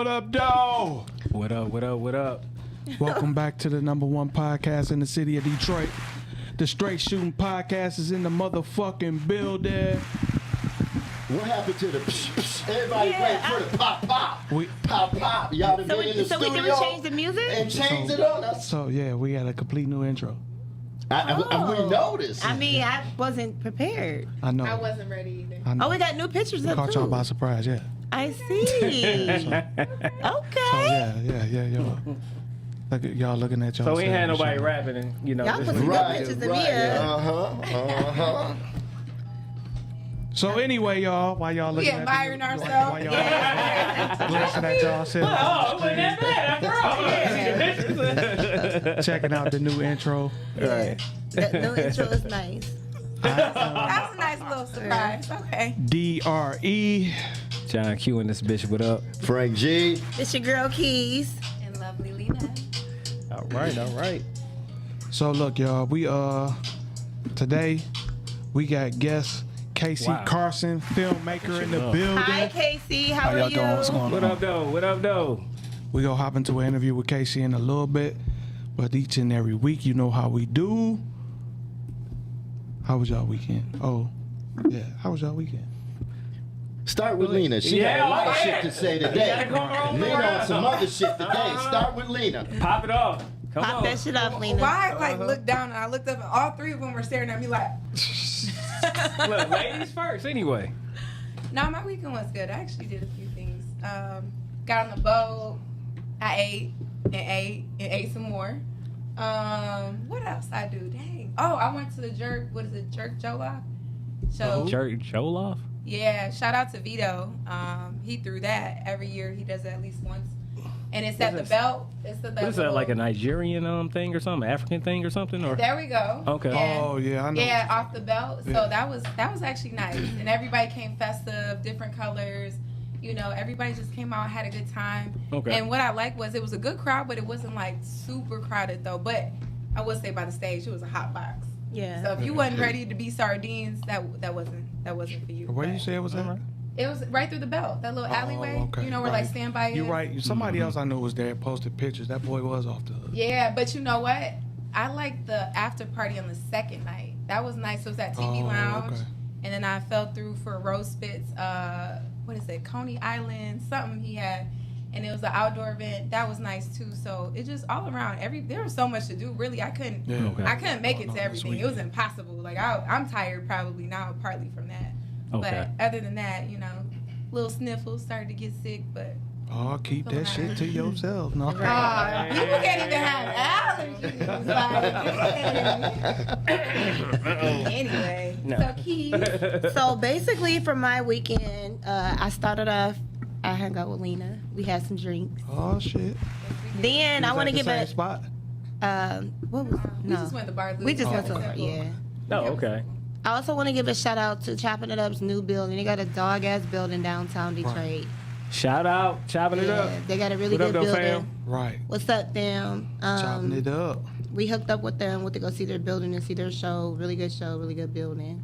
What up, dawg? What up, what up, what up? Welcome back to the #1 podcast in the city of Detroit. The Str8 Shoot'N podcast is in the motherfucking building. What happened to the psh, psh? Everybody waiting for the pop pop. Pop pop. Y'all done been in the studio. So we can change the music? And change it on us. So yeah, we got a complete new intro. We noticed. I mean, I wasn't prepared. I know. I wasn't ready either. I know. Oh, we got new pictures up Caught too. y'all by surprise, yeah. I see. Okay. Yeah. Look at y'all looking at y'all. So we ain't had nobody rapping, and you know. Y'all this put is some Right, good pictures of right. me. So anyway, y'all, while y'all looking admiring at ourselves. while y'all glancing at y'all selves, Oh, it wasn't that bad after all. checking out the new intro. Right. The new intro is nice. That's a nice little surprise. Okay. DRE. John Q and this bitch, what up? Frank G. It's your girl Keys. And lovely Lena. All right. So look, y'all, we today we got guest Casey Wow. Carson, filmmaker in the building. Hi, Casey. How are y'all you? doing? What's going on? What up, though? We gonna hop into an interview with Casey in a little bit, but each and every week, you know how we do. How was y'all weekend? Oh, yeah. How was y'all weekend? Start with Lena. She got a lot of shit to say today. Lena on some other shit today. Start with Lena. Pop it off. Come Pop on. that shit up, Lena. Why I looked down and I looked up and all three of them were staring at me like, Look, ladies first, anyway. no, my weekend was good. I actually did a few things. Got on the boat. I ate some more. What else I do? Dang. Oh, I went to the Jerk Jollof show. Jerk Jollof? Yeah, shout out to Vito. He threw that every year. He does it at least once. And it's at the belt. It's the What is that, like a Nigerian thing or something? African thing or something? Or There we go. Okay. And, Oh yeah, I know. yeah, off the belt. So Yeah. that was actually nice. And everybody came festive, different colors. You know, everybody just came out, had a good time. Okay. And what I liked was it was a good crowd, but it wasn't like super crowded though. But I would say by the stage, it was a hot box. Yeah. So if you wasn't ready to be sardines, that wasn't for you. Where you But say it was at? it was right through the belt, that little alleyway. Okay. You know where Right. like standby is. You're right. Somebody else I knew was there, posted pictures. That boy was off the hook. Yeah, but you know what? I liked the after party on the second night. That was nice. It was at TV Lounge. Okay. And then I fell through for Rose Spitz, what is it, Coney Island, something he had. And it was an outdoor event. That was nice too. So it just all around, there was so much to do. Really, I couldn't make it to everything. It was impossible. Like I'm tired probably now, partly from that. Okay. But other than that, you know, little sniffles, started to get sick, but Oh, keep that shit to yourself. No. people can't even have allergies. Like, anyway, No. so Keith. So basically, for my weekend, I started off. I hung out with Lena. We had some drinks. Oh shit. Then I want to give a a. spot. What was? We No. just went to Bar Louie. We just went to Simple. yeah. Oh, okay. I also want to give a shout out to Chopping It Up's new building. They got a dog ass building downtown Detroit. Shout out, chopping it up. They got a really What up, good though, building. fam? Right. What's up, fam? Chopping it up. We hooked up with them. Went to go see their building and see their show. Really good show. Really good building.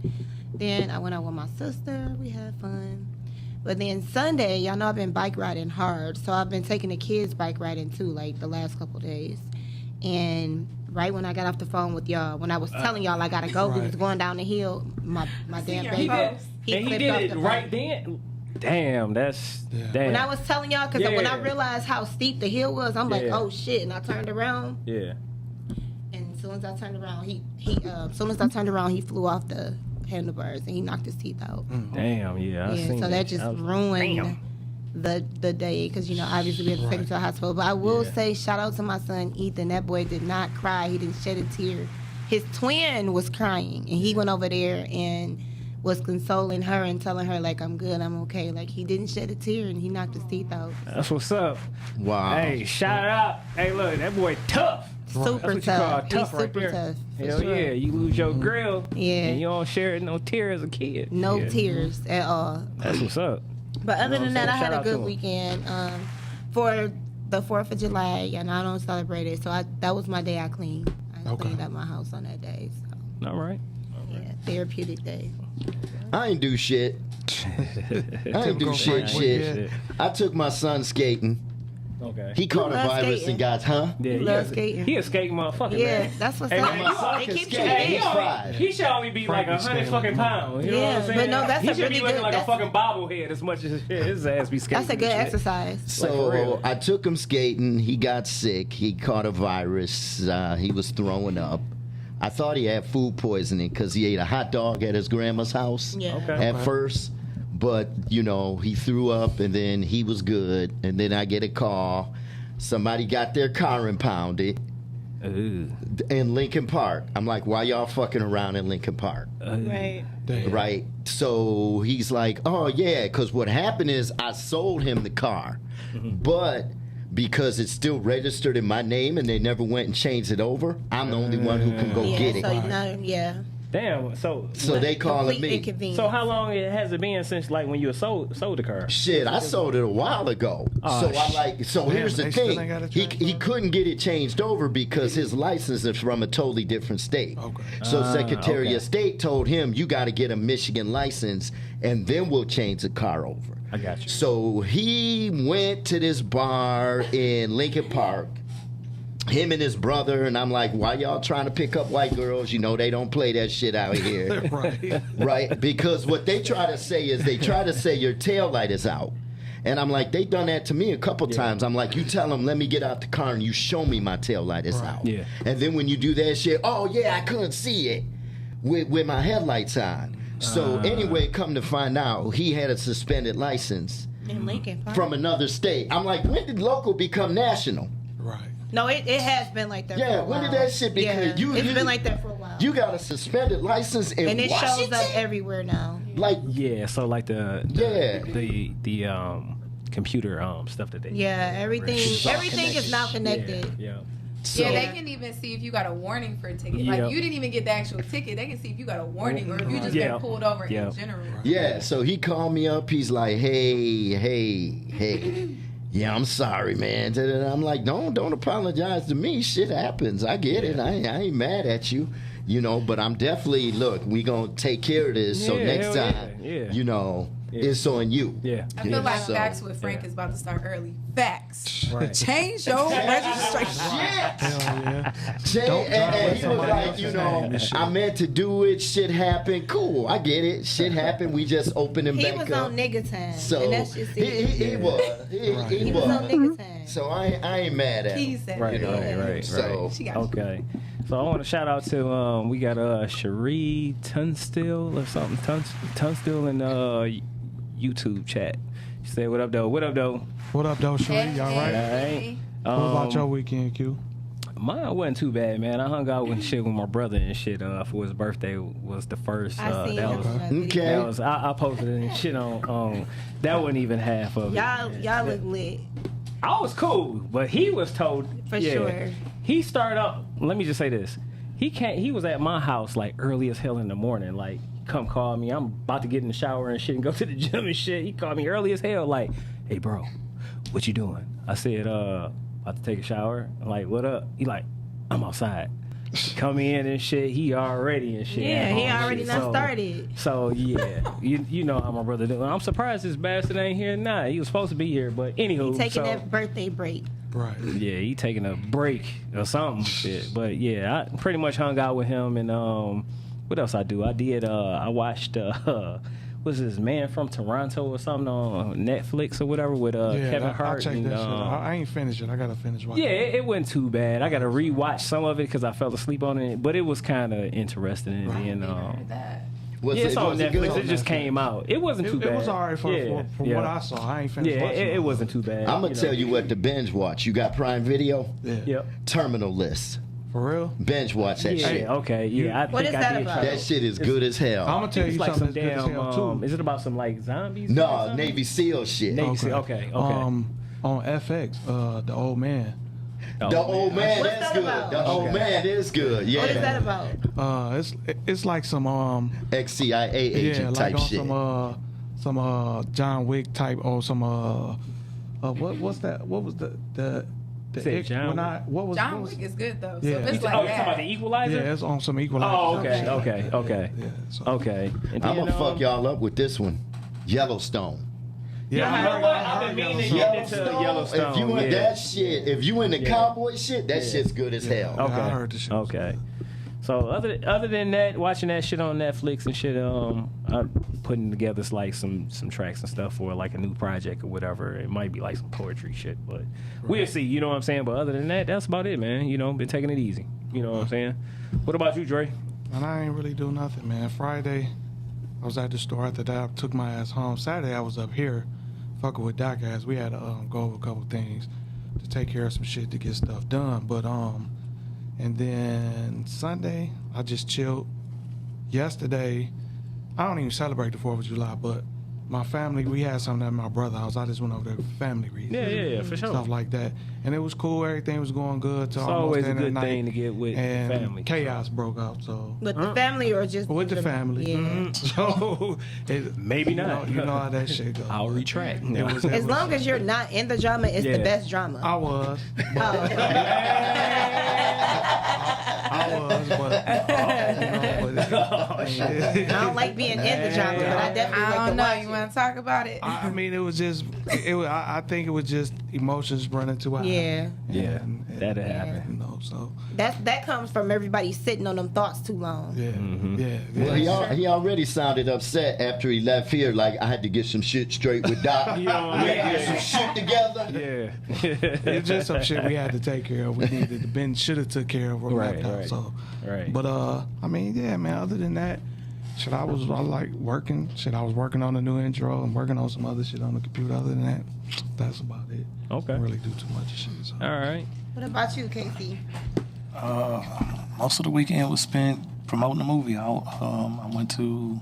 Then I went out with my sister. We had fun. But then Sunday, y'all know I've been bike riding hard. So I've been taking the kids bike riding too, like the last couple days. And right when I got off the phone with y'all, when I was telling y'all I gotta go, we was going down the hill. My damn your baby, post. he And he flipped did off it the right bike. then. Damn, that's damn. When I was telling y'all, because when I Yeah. realized how steep the hill was, I'm like, Yeah. oh shit! And I turned around, Yeah. and as soon as I turned around, he flew off the handlebars and he knocked his teeth out. Damn, yeah. I Yeah, seen so that just ruined the day because, you know, obviously we had to take him to the hospital. But I will say shout out to my son Ethan. That boy did not cry. He didn't shed a tear. His twin was crying, and he went over there and was consoling her and telling her, like, I'm good, I'm okay. Like, he didn't shed a tear, and he knocked his teeth out. That's what's up. Wow. Hey, shout out. Hey, look, that boy tough. Super That's what you tough. call He's tough right super there. tough. For Hell sure. yeah, you lose your grill. Yeah. And you don't share no tear as a kid. No Yeah. tears at all. That's what's up. But other You know than what I'm that, I saying? had Shout a out to good him. weekend. For the 4th of July, and I don't celebrate it, so that was my day I cleaned. I cleaned up my house on that day. So, All right. yeah, therapeutic day. I ain't do shit. I ain't do shit. Yeah. I took my son skating. Okay. He caught a love virus skating. and got, Yeah, He loves skating. He a skate motherfucker, Yeah, man. that's what's Hey, up. man, my son They can keep skate. you Hey, He's fit. fine. he should only be like Frankie 100 skating fucking tomorrow. pounds. You know Yeah, what I'm saying? but no, that's he a should really be looking good- like a that's- fucking bobblehead as much as his ass be skating. That's a good and shit. exercise. Like, for real. So I took him skating. He got sick. He caught a virus. He was throwing up. I thought he had food poisoning because he ate a hot dog at his grandma's house Yeah. Okay. at first. But, you know, he threw up and then he was good. And then I get a call. Somebody got their car impounded Ooh. in Lincoln Park. I'm like, why y'all fucking around in Lincoln Park? Right. Damn. Right. So he's like, oh, yeah, because what happened is I sold him the car. But because it's still registered in my name and they never went and changed it over, I'm the only one who can go Yeah, get it. so yeah. Damn. So They calling Complete me. inconvenience. So how long has it been since like when you sold the car? Shit, I sold it a while ago. Oh, So I'm like, so Damn, here's the they still thing. ain't got it He transferred? couldn't get it changed over because his license is from a totally different state. Okay. So Secretary okay. of State told him, you got to get a Michigan license and then we'll change the car over. I got you. So he went to this bar in Lincoln Park, him and his brother, and I'm like, why y'all trying to pick up white girls? You know they don't play that shit out here. Right. Right? Because what they try to say is they try to say your tail light is out. And I'm like, they done that to me a couple times. I'm like, you tell them, let me get out the car and you show me my tail light is out. Yeah. And then when you do that shit, oh yeah, I couldn't see it with my headlights on. So anyway, come to find out, he had a suspended license In Lincoln Park. from another state. I'm like, when did local become national? Right. No, it has been like that for Yeah, a while. when did that shit become? Yeah, it's been like that for a while. You got a suspended license in and it Washington? shows up everywhere now. Like, Yeah. So like the computer stuff that they Yeah, everything all everything is now connected. Yeah. so, Yeah, they can even see if you got a warning for a ticket. Like Yep. you didn't even get the actual ticket. They can see if you got a warning or if you just Yeah. been pulled over Yeah. in general. yeah, so he called me up. He's like, hey. Yeah, I'm sorry, man. I'm like, don't apologize to me. Shit happens. I get it. I ain't mad at you. You know, but I'm definitely, look, we going to take care of this. So Yeah, next hell time, yeah. you know, Yeah. it's on you. Yeah. I feel like So- Facts with Frank is about to start early. Facts. Right. Change your registration. Shit! Hell yeah. Jay, Don't and drive with he was somebody like, else's you name know, and shit. I meant to do it. Shit happened. Cool, I get it. Shit happened. We just opened him He back was up. on nigga time. So and that's just he it. was. He He was on was. nigga time. So I ain't mad at He him. said, Right, You know, right. so- She got you. Okay. So I want to shout out to we got Cherie Tunstill or something Tunstill in YouTube chat. She said, "What up, though? What up, though?" What up, though, Sheree? Y'all right? Alright. What about your weekend, Q? Mine wasn't too bad, man. I hung out with shit with my brother and shit for his birthday. Was the first. I seen that was. that. Okay. That was I posted it and shit on. That wasn't even half of it. Y'all look lit. I was cool, but he was told For sure. He started up. Let me just say this: he was at my house like early as hell in the morning. Like, come call me. I'm about to get in the shower and shit and go to the gym and shit. He called me early as hell. Like, hey, bro, what you doing? I said, about to take a shower. I'm like, what up? He like, I'm outside. Come in and shit. He already and shit. Yeah, he and already shit. done started. So yeah, you know how my brother do. I'm surprised this bastard ain't here now. He was supposed to be here, but anywho, He taking so, that birthday break. Right. yeah, he taking a break or something. Shit. But yeah, I pretty much hung out with him and what else I do? I did I watched what's this Man from Toronto or something on Netflix or whatever with Kevin I Hart checked and that shit. I ain't finished it. I gotta finish watching. yeah, it wasn't too bad. I got to rewatch some of it because I fell asleep on it, but it was kind of interesting. And then, That. Was yeah, it's on was it Netflix. good? it just came out. It wasn't too It bad. was alright for what I saw. I ain't finished Yeah, watching it wasn't too bad. I'm gonna tell you what to binge watch. You got Prime Video? Yeah. Yep. Terminal List. For real? Binge watch that Yeah. shit. Okay. Yeah. I What think is I that did about? try That shit is good as hell. I'm gonna tell It's you like something some that's good as damn. hell too. Is it about some like zombies? or No, something? Navy SEAL shit. Navy SEAL. Okay. On FX, the old man. Oh, The old man, What's that's that good. about? The old man is good. Yeah. What is that about? It's like some Ex-CIA agent like type on shit. some John Wick type or some what's that? What was the Say John Wick. what was John what was, Wick is good though. Yeah. So if it's Oh, like you talking about that. the Equalizer? yeah, it's on some Equalizer. Oh, okay, shit. okay. Yeah, so. Okay. And I'm then, gonna fuck y'all up with this one. Yellowstone. Yeah, you know what? I've been meaning to get into Yellowstone. If you in yeah. that shit, if you in the cowboy shit, that shit's good as hell. Okay. I heard the shit. Okay. So other than that, watching that shit on Netflix and shit, I'm putting together like some tracks and stuff for like a new project or whatever. It might be like some poetry shit, but we'll see. You know what I'm saying? But other than that, that's about it, man. You know, been taking it easy. You know what I'm saying? What about you, Dre? And I ain't really do nothing, man. Friday, I was at the store. After that, I took my ass home. Saturday, I was up here fucking with Doc ass. We had to go over a couple things to take care of some shit to get stuff done. But and then Sunday, I just chilled. Yesterday, I don't even celebrate the 4th of July, but my family, we had something at my brother's house. I just went over there for family reasons. Yeah, for sure. Stuff like that. And it was cool. Everything was going good. Till It's almost always a the end of good the night. thing to get with And family. chaos broke out, so... With the family or just With the family. Yeah. So, Maybe not. You know how that shit goes. I'll retract. It was- As long as you're not in the drama, it's Yeah. the best drama. I was. Oh. I was, I don't like being in the drama, but I definitely I like don't to know. watch You it. want to talk about it? I mean, it was just. I think it was just emotions running too high. Yeah. Yeah, And- that'll and, happen. You know, so That comes from everybody sitting on them thoughts too long. yeah, yeah. Well, he already sounded upset after he left here. Like I had to get some shit straight with Doc. You know what I We mean? had to get some shit together. Yeah. It's just some shit we had to take care of. We needed to Ben should have took care of. Or Right, left out, right. So, Right. But I mean, yeah, man. Other than that, shit, I like working. Shit, I was working on a new intro and working on some other shit on the computer. Other than that, that's about it. Okay. I don't really do too much shit. So. All right. What about you, Casey? Most of the weekend was spent promoting the movie. I went to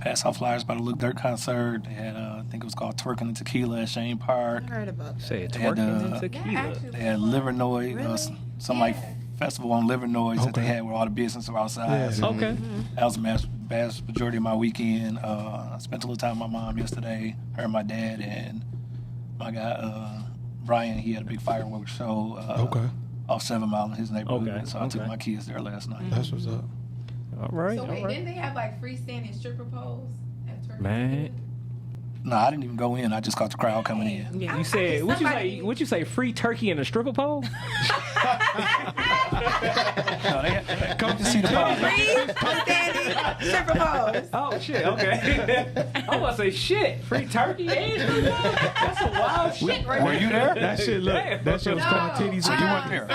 pass out flyers by the Look Dirt concert. They had, I think it was called Twerking and Tequila at Shane Park. I heard about that. Say it. They had, Twerking and tequila. They had Livernois, some like festival on Livernois that they Okay. had where all the business were outside. Yeah. So Okay. that was the vast majority of my weekend. I spent a little time with my mom yesterday, her and my dad, and my guy Brian. He had a big fireworks show Okay, off 7 Mile in his neighborhood. Okay, So I took okay. my kids there last night. that's what's up. All right. So all wait, right. didn't they have like freestanding stripper poles at Turkey? Man. No, I didn't even go in. I just caught the crowd coming in. You said what you say? What you say? Free turkey and a stripper pole? No, they come to see the party. Freestanding stripper poles. Oh shit. Okay. I was gonna say shit. Free turkey and stripper pole? That's some wild shit right Were there. you there? That shit look. Damn. That shit was called Titty So Spray. you weren't there.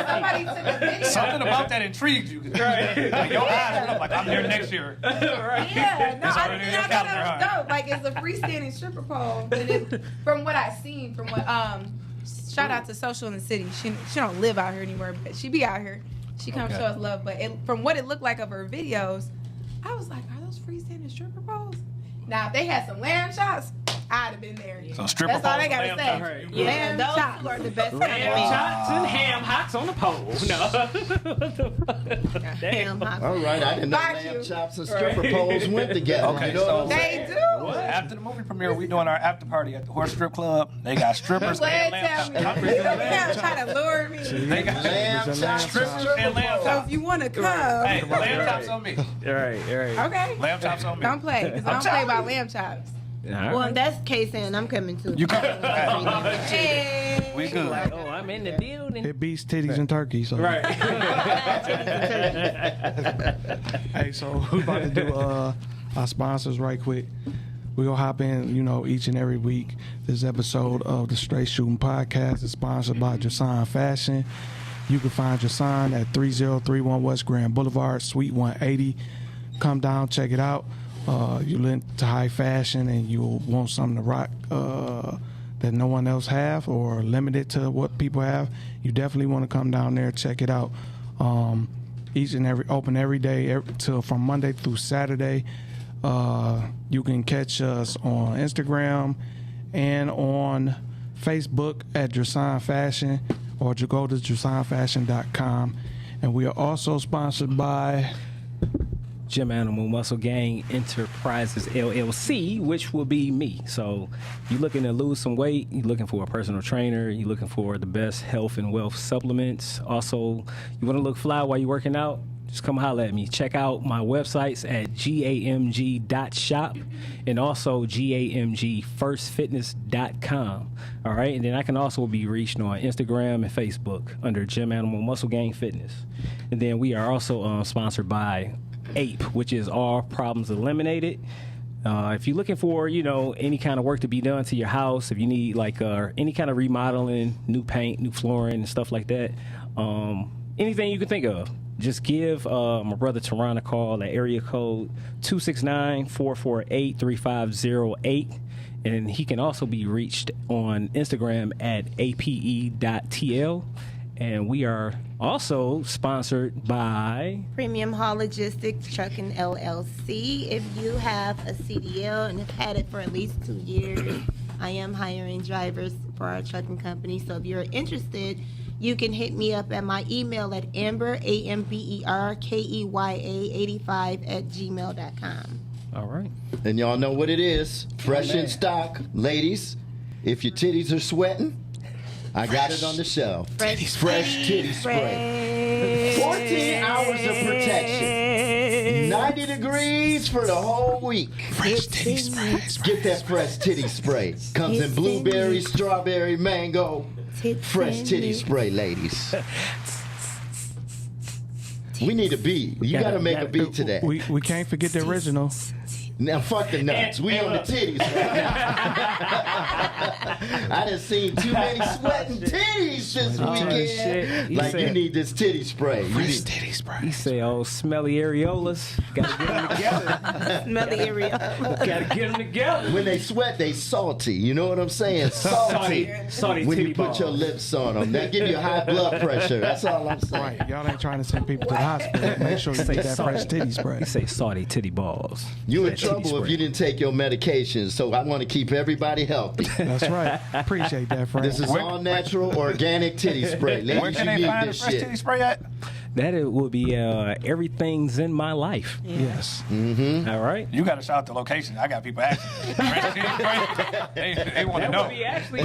Somebody took a video. Something about that intrigued you. Like your eyes went up like I'm there next year. Yeah, no, It's I already in thought your it calendar, was huh? dope. Like it's a freestanding stripper pole. And it, from what I've seen, from what shout out to Social in the City. She don't live out here anymore, but she be out here. She comes Okay. show us love. But from what it looked like of her videos, I was like, are those freestanding stripper poles? Now if they had some lamb chops, I'd have been there. So stripper That's all poles they and gotta lamb say. chops. Yeah, Lamb those chops. two are the best kind Lamb of meat. chops and ham hocks on the pole. No. Ham hock. All right, I didn't know Got lamb you. chops and stripper poles went together. Okay, You know so- what I'm saying? They do. After the movie premiere, we doing our after party at the Horse Strip Club. They got strippers Glad and tell lamb me. chops. They trying to lure me. They got Lamb chops, strippers and lamb So chops. if you want to come, Hey, lamb chops on me. All right. okay. Lamb chops on me. Don't play, because I don't play about lamb chops. Well, in that case, then I'm coming too. You come. Hey. We good. Like, oh, I'm in the building. It beats titties and turkey. So Right. Hey, so we about to do our sponsors right quick. We gonna hop in, each and every week. This episode of the Str8 Shoot'N podcast is sponsored by Jason Fashion. You can find Jason at 3031 West Grand Boulevard, Suite 180. Come down, check it out. You're into high fashion and you want something to rock that no one else have or limited to what people have. You definitely want to come down there, check it out. Open every day from Monday through Saturday. You can catch us on Instagram and on Facebook at Drasan Fashion, or you go to drasanfashion.com. And we are also sponsored by Gym Animal Muscle Gang Enterprises LLC, which will be me. So you looking to lose some weight, you looking for a personal trainer, you looking for the best health and wealth supplements. Also, you want to look fly while you're working out, just come holler at me. Check out my websites at gamg.shop and also gamgfirstfitness.com. All right, and then I can also be reached on Instagram and Facebook under Gym Animal Muscle Gang Fitness. And then we are also sponsored by APE, which is All Problems Eliminated. If you're looking for, any kind of work to be done to your house, if you need any kind of remodeling, new paint, new flooring, and stuff like that, anything you can think of, just give my brother Teron a call at area code 269-448-3508. And he can also be reached on Instagram at ape.tl. And we are also sponsored by Premium Haul Logistics Trucking LLC. If you have a CDL and have had it for at least 2 years, I am hiring drivers for our trucking company. So if you're interested, you can hit me up at my email at amber, amberkeya85@gmail.com. All right. And y'all know what it is. Fresh in stock. Ladies, if your titties are sweating, I got it on the shelf. Fresh titty spray. 14 hours of protection. 90 degrees for the whole week. Fresh titty spray. Get that fresh titty spray. Comes in blueberry, strawberry, mango. Fresh titty spray, ladies. We need a beat. You got to make a beat to that. We can't forget the original. Now fuck the nuts. We on the titties right now. I done seen too many sweating titties this weekend. Shit. You need this titty spray. Fresh titty spray. You say, smelly areolas. Gotta get them together. Smelly area. Gotta get them together. When they sweat, they salty. You know what I'm saying? Salty. Salty When titty you put balls. your lips on them, that give you high blood pressure. That's all I'm saying. Right, y'all ain't trying to send people to the hospital. Make sure you take that fresh titty spray. You say salty titty balls. You in That titty trouble if spray. you didn't take your medication. So I want to keep everybody healthy. That's right. Appreciate that, friend. This is all natural, organic titty spray. Where Ladies, can you they need find the this fresh titty shit. spray at? That it will be everything's in my life. Yes. All right. You got to shout out the location. I got people asking. Fresh titty spray? They want to That know. would be actually.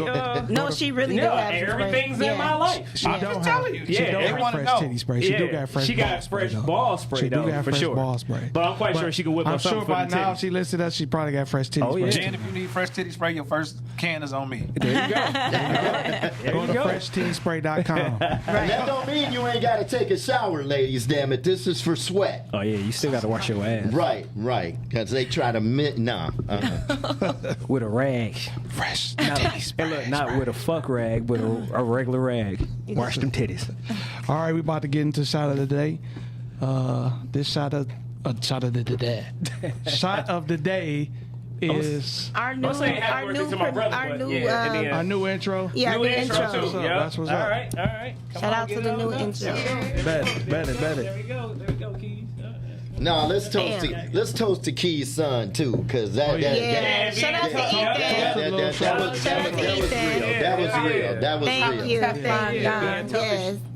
No, she really do have some spray. Everything's in my life. She I'm don't just have, telling you. she Yeah, don't they have wanna fresh know. titty spray. She do got fresh She ball got fresh spray, though. ball spray She though, do got for fresh sure. ball spray. But I'm quite sure she can whip I'm up sure something by for the now titties. she listed us. She probably got fresh titty Oh, spray. yeah. Jen, if you need fresh titty spray, your first can is on me. There you go. Go to freshtittyspray.com. And that don't mean you ain't got to take a shower, ladies. Damn it, this is for sweat. Oh yeah, you still got to wash your ass Right. Because they try to with a rag. Fresh titty spray. And look, not with a fuck rag, but a regular rag. Wash them titties. All right, we about to get into shot of the day. This shot of the day. Shot of the day is Our new, saying happy birthday to my brother, but yeah, and then- our new intro. yeah, New the intro, intro. too. up? Yep. That's what's all up. right, all right. Come Shout on, out get to it the on new up. intro. Bet it. There we go, Keys. No, let's toast to Key's son too, because that Yeah, shout out to Ethan. That was Thank real. you, That thank you.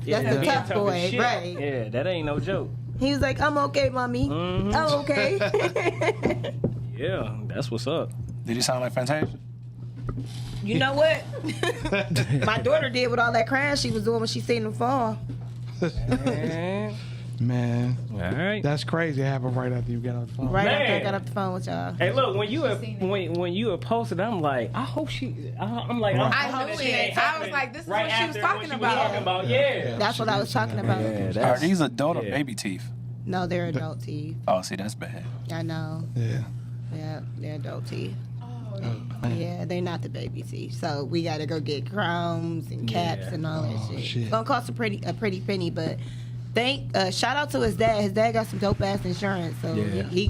Yes, that's the tough boy, right? Yeah, that ain't no joke. He was like, "I'm okay, mommy. Mm-hmm. I'm okay." Yeah, that's what's up. Did he sound like Fantasia? You know what? My daughter did with all that crying she was doing when she seen him fall. Man, All right. that's crazy. It happened right after you got off the phone. Right after I Man. got off the phone with y'all. Hey, look, when you had posted, I'm like, I hope she. I'm like, I'm I hoping hope that she shit ain't. ain't I happening was like, this is right what she was after talking what she about. was talking about. Yeah. That's what I was talking about. Yeah, Are that's, these adult or yeah. baby teeth? No, they're adult teeth. Oh, see, that's bad. I know. Yeah. Yeah, they're adult teeth. Yeah, they're not the baby teeth. So we got to go get crowns and caps Yeah. and all that shit. shit. It's gonna cost a pretty penny, but shout out to his dad. His dad got some dope ass insurance, so Yeah. he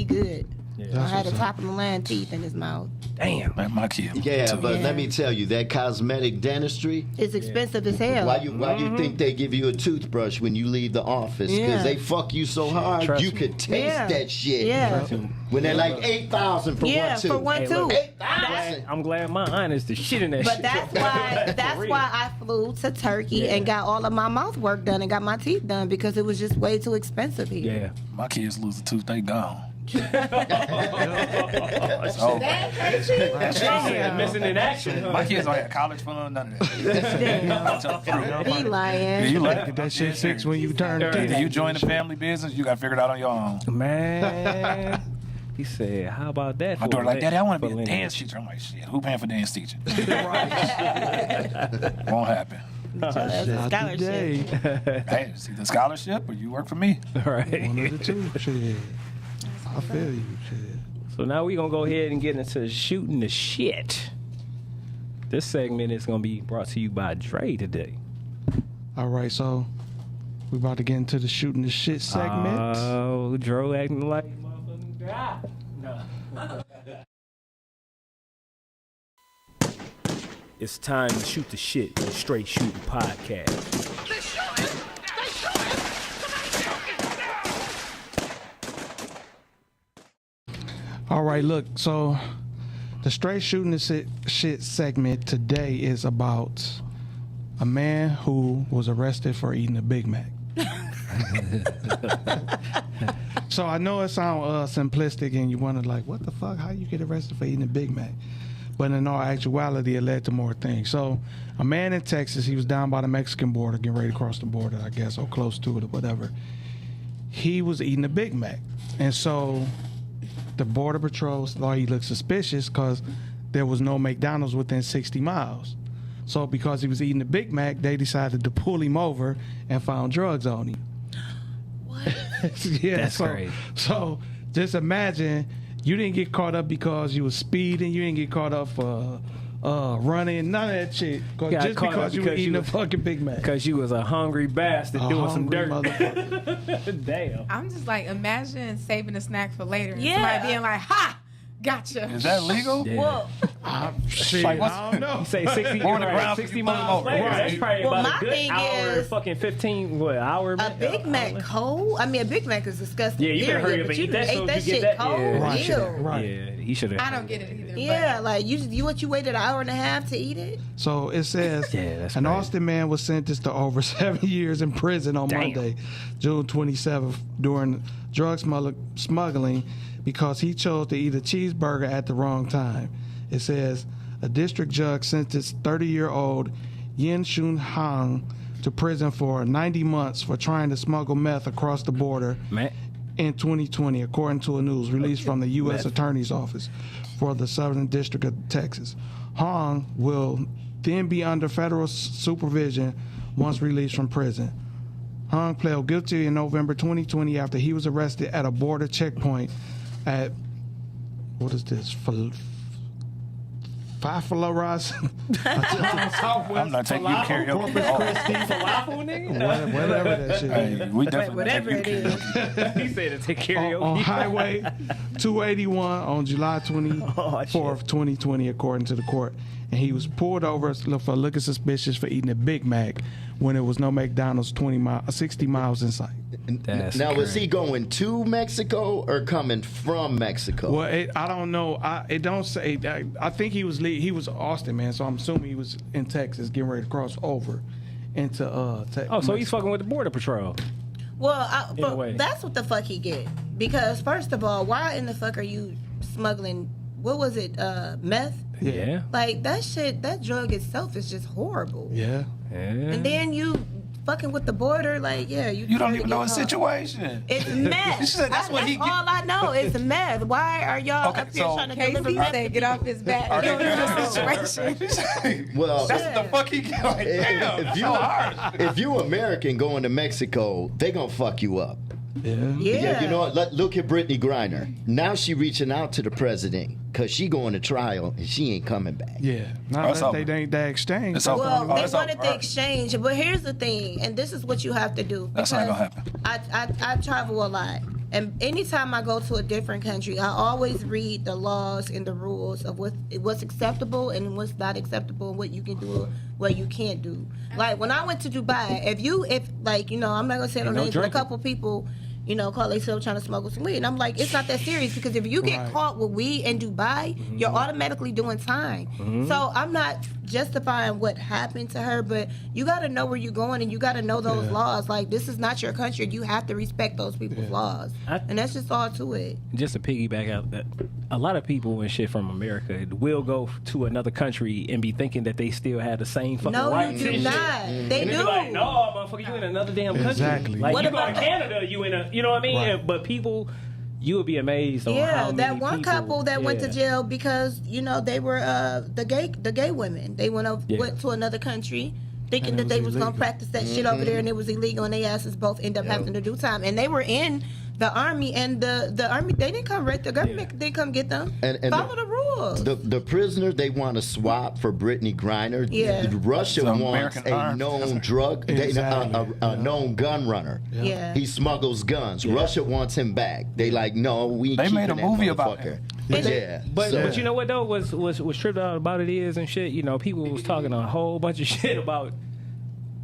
good. Yeah. I had the what's top of the line teeth in his mouth. Damn. Like my kid. Yeah, too. but Yeah. let me tell you, that cosmetic dentistry. It's expensive as hell. Why you think they give you a toothbrush when you leave the office? Because Yeah. they fuck you so hard, Trust you me. could taste Yeah. that shit. Yeah. When they're like 8,000 for Yeah, one tooth. for one Hey, tooth. look. 8,000. I'm glad my aunt is the shit in that But shit. that's For real. why I flew to Turkey Yeah. and got all of my mouth work done and got my teeth done because it was just way too expensive here. Yeah. My kids lose a tooth, they gone. So, Damn. Missing in action. my kids don't have college fund, none of that. Be lying. You like Get that shit fixed when you turn Either 50. you join the family business, you got to figure it out on your own. Man. He said, how about that? My for daughter like, Daddy, I want to be a millennials?" dance teacher. I'm like, shit, who paying for dance teaching? Won't happen. That's a Not scholarship. today. Hey, it's either scholarship or you work for me. Right. One of the two. Shit. I feel you. Shit. So now we're going to go ahead and get into shooting the shit. This segment is going to be brought to you by Dre today. All right, so we about to get into the shooting the shit segment. Oh, Dro acting like motherfucking God. No. It's time to shoot the shit with Straight Shooting Podcast. All right, look, so the straight shooting the shit segment today is about a man who was arrested for eating a Big Mac. So I know it sounds simplistic and you wonder like, what the fuck, how you get arrested for eating a Big Mac? But in all actuality, it led to more things. So a man in Texas, he was down by the Mexican border, getting ready to cross the border, I guess, or close to it or whatever. He was eating a Big Mac. And so the Border Patrol thought he looked suspicious because there was no McDonald's within 60 miles. So because he was eating a Big Mac, they decided to pull him over and found drugs on him. What? Yeah, That's crazy. So just imagine you didn't get caught up because you was speeding. You didn't get caught up for running. None of that shit. Just because you were eating a fucking Big Mac. Because you was a hungry bastard A doing some hungry dirt. motherfucker. Damn. I'm just like, imagine saving a snack for later. And Yeah. somebody being like, ha, gotcha. Is that legal? Yeah. Well, Shit, Like, what's- I don't know. You say 60, Or on the right, ground, 60 50 miles miles later. over. That's probably Well, about my a good thing hour, is- fucking 15, what, hour? a Big Mac cold? I mean, a Big Mac is disgusting. Yeah, you better period, hurry up but and eat that ate so that you shit get that. cold? Yeah. Right. Ew. Right. Yeah, he should have. I don't get it either. Yeah, like you waited an hour and a half to eat it? So it says Yeah, that's an crazy. Austin man was sentenced to over 7 years in prison on Damn. Monday, June 27th, during drug smuggling because he chose to eat a cheeseburger at the wrong time. It says a district judge sentenced 30-year-old Yin Shun Hang to prison for 90 months for trying to smuggle meth across the border Man. in 2020, according to a news release from the U.S. Attorney's Office for the Southern District of Texas. Hong will then be under federal supervision once released from prison. Hong pled guilty in November 2020 after he was arrested at a border checkpoint at, what is this, Fafalaras? I'm not taking you karaoke. Falafel, nigga? Whatever that shit is. Hey, we definitely Whatever take you it is. karaoke. He said to take karaoke. On Highway 281 on July 24th, 2020, according to the court. And he was pulled over for looking suspicious for eating a Big Mac when there was no McDonald's 60 miles in sight. That's Now, was crazy. he going to Mexico or coming from Mexico? Well, I don't know. It don't say. I think he was Austin, man. So I'm assuming he was in Texas, getting ready to cross over into Texas. Oh, so he's fucking with the Border Patrol. Well, In a way. that's what the fuck he get. Because first of all, why in the fuck are you smuggling? What was it? Meth? Yeah. Like that shit. That drug itself is just horrible. Yeah. And then you fucking with the border, like You don't even know his situation. It's meth. She said that's what he all I know is meth. Why are y'all Okay, up here so- trying to deliver KC meth? said, get off his back. You don't know the situation. Well, That's what the fuck he get. Like, damn, if, so hard. if you American going to Mexico, they gonna fuck you up. Yeah. Yeah, you know what? Look at Brittany Griner. Now she reaching out to the president because she going to trial and she ain't coming back. Yeah. Not That's that over. they ain't that exchange. It's over. Well, Oh, they that's wanted all the right. exchange, but here's the thing, and this is what you have to do. That's not gonna because I travel a lot, and anytime I go to a different country, I always read the laws and the rules of what's acceptable and what's not acceptable, and what you can do, what you can't do. Like when I went to Dubai, if I'm not gonna say no no names, but a drinking. couple people you know, call themselves trying to smuggle some weed. And I'm like, it's not that serious because if you get caught with weed in Dubai, you're automatically doing time. So I'm not justifying what happened to her, but you got to know where you're going and you got to know those laws. Like, this is not your country. You have to respect those people's laws. And that's just all to it. Just to piggyback out that, a lot of people and shit from America will go to another country and be thinking that they still have the same fucking rights. No, you do not. They and do. Be like, no, motherfucker, you in another damn country. Exactly. Like, What you go to about Canada, you in a, you know what I mean? Right. But people, you would be amazed on how many that one people, couple that went to jail because, you know, they were the gay women. They went to another country thinking that they was going to practice that shit over there, and it was illegal, and they asses both end up having to do time. And they were in the army, and the army, they didn't come the government didn't come get them. And Follow the rules. The prisoner they want to swap for Brittany Griner. Yeah. Russia So wants American a arms. known drug, a known gun runner. Yeah. He smuggles guns. Russia wants him back. They like, no, we. They made a keeping that movie about motherfucker. him. Yeah, But you know what though was tripped out about it is and shit. You know, people was talking a whole bunch of shit about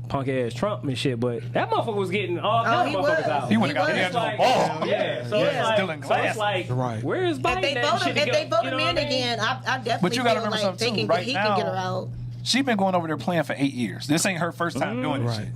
punk ass Trump and shit, but that motherfucker was getting all kind of he motherfuckers was. out. He would've got was. hit Like, a ball. yeah. So Stealing it's glass. like, Right. where is Biden? If they at? vote Shit him, to if they go- vote you him know in what I mean? again, I definitely But you gotta feel remember like they something can, too. he Right can get now- her out. She's been going over there playing for 8 years. This ain't her first time doing this Right. shit.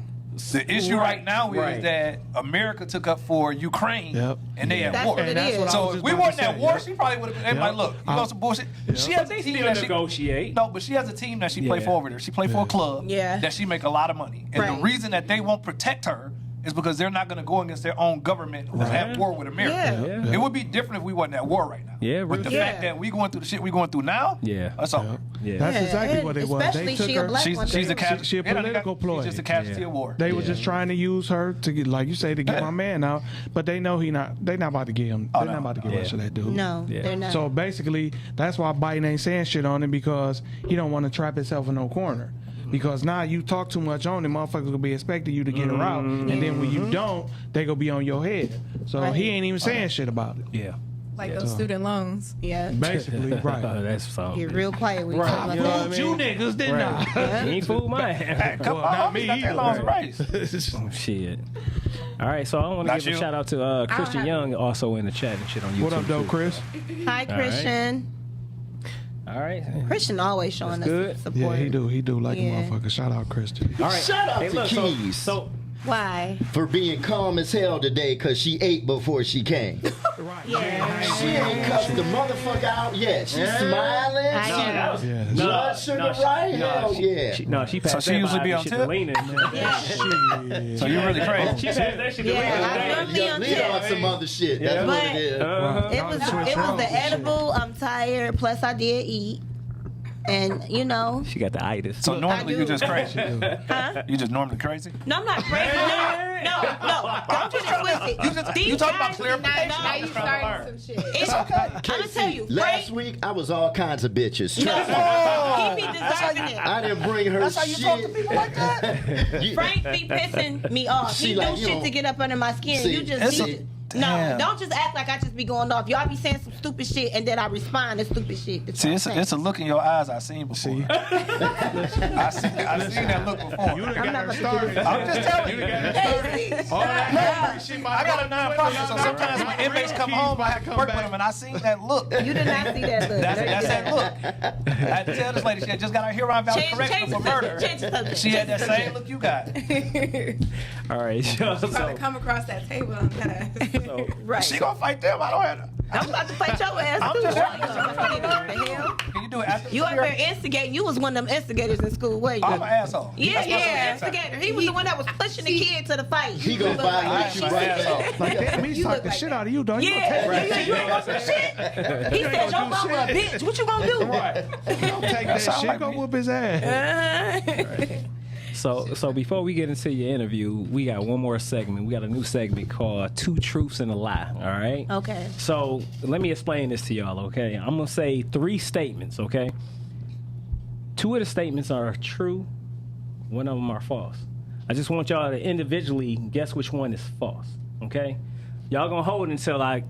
The issue right now Right. is that America took up for Ukraine, Yep. and they at That's war. what it And that's is. what I So was if just we about weren't to at say, war, yep. she probably would have been. Everybody, look, you want some bullshit? She has a They team still that she negotiate. No, but she has a team that she play Yeah. for over there. She play for a club Yeah. that she make a lot of money, and Right. the reason that they won't protect her is because they're not going to go against their own government that's at war with America. Yeah. It would be different if we wasn't at war right now. Yeah, but the real- fact that we going through the shit we going through now, Yeah. that's over. Yeah. That's Yeah, exactly and what it was. They especially took she a her. black She's one. a She a casualty. political ploy. She's just a casualty of war. They were just trying to use her to get, like you say, to get my man out. But they know they not about to get him. They're not about to get Russia that dude. No, Yeah. they're not. So basically, that's why Biden ain't saying shit on him because he don't want to trap himself in no corner. Because now you talk too much on him, motherfuckers gonna be expecting you to get her out, and then when you don't, they gonna be on your head. So Right. he ain't even saying shit about it. Yeah. Like those student loans. yeah, Basically, right. That's something. get real quiet when you Right. talk about You know what I that. mean? You niggas did not. You ain't fool mine. Come Well, on, not me me. Got either. that long race. Shit. All right, so I want to Not give a you. shout out to Christian have- Young, also in the chat and shit on YouTube. What up, though, too. Chris? Hi, Christian. All right. Christian always showing That's us good. support. Yeah, he do like Yeah. a motherfucker. Shout out, Christian. All right. Shout out Hey, to look, Keys. So Why? for being calm as hell today because she ate before she came. Yeah. She ain't cussed the motherfucker out yet. She's smiling. I She know. that was Yeah. blood sugar right? Hell yeah. She passed So she that usually vibe be and on shit tip? to Lena. Shit. So you're really crazy. She passed that shit to Yeah, Lena. I today. know. Me Yeah, on lead tip. on some other shit. That's Yeah. what But- it is. It was the edible. I'm tired. Plus, I did eat, and you know, She got the itis. So normally I you do. just crazy. huh? You just normally crazy. No, I'm not crazy. No. Don't get it twisted. You talking about These clarification? guys- Now you started some shit. It's okay. I'm gonna tell you, Last Frank. week I was all kinds of bitches. No, Trust me. he be deserving it. I didn't bring her That's how you talk to shit. people like that. You- Frank be pissing me off. She He like, do you shit don't- to get up under my skin. See, You just it's be. a- No, Damn. don't just act like I just be going off. Y'all be saying some stupid shit and then I respond to stupid shit. That's See, what it's I'm a look in your eyes I've seen before. See? I seen that look before. You done I'm got not her about to do started. I'm just telling you. All that I got a non-profit, so sometimes when inmates come home, I have to work with them, and I seen that look. You did not see that look. That's that look. I had to tell this lady she had just got her Huron Valley correction for murder. Change the subject. She had that same look you got. All right. About to come across that table on that. Right. She gonna fight them. I don't have to. I'm about to fight your ass I'm too. just- What the hell? Can you do it after? You up there instigating. You was one of them instigators in school, weren't you? I'm an asshole. Yeah, That's what's yeah, up. instigator. He was the one that was pushing the kid to the fight. He gonna look like violate you that. right asshole. now. Like, damn, he's You talking look the like shit that. out of you, don't you? Yeah, you want some shit? He said, your mama a bitch. What you gonna do? Don't take that sound shit. like Go me. whoop his ass. So before we get into your interview, we got one more segment. We got a new segment called Two Truths and a Lie. All right. Okay. So let me explain this to y'all. Okay. I'm gonna say 3 statements. Okay. 2 of the statements are true. 1 of them are false. I just want y'all to individually guess which one is false. Okay. Y'all gonna hold until I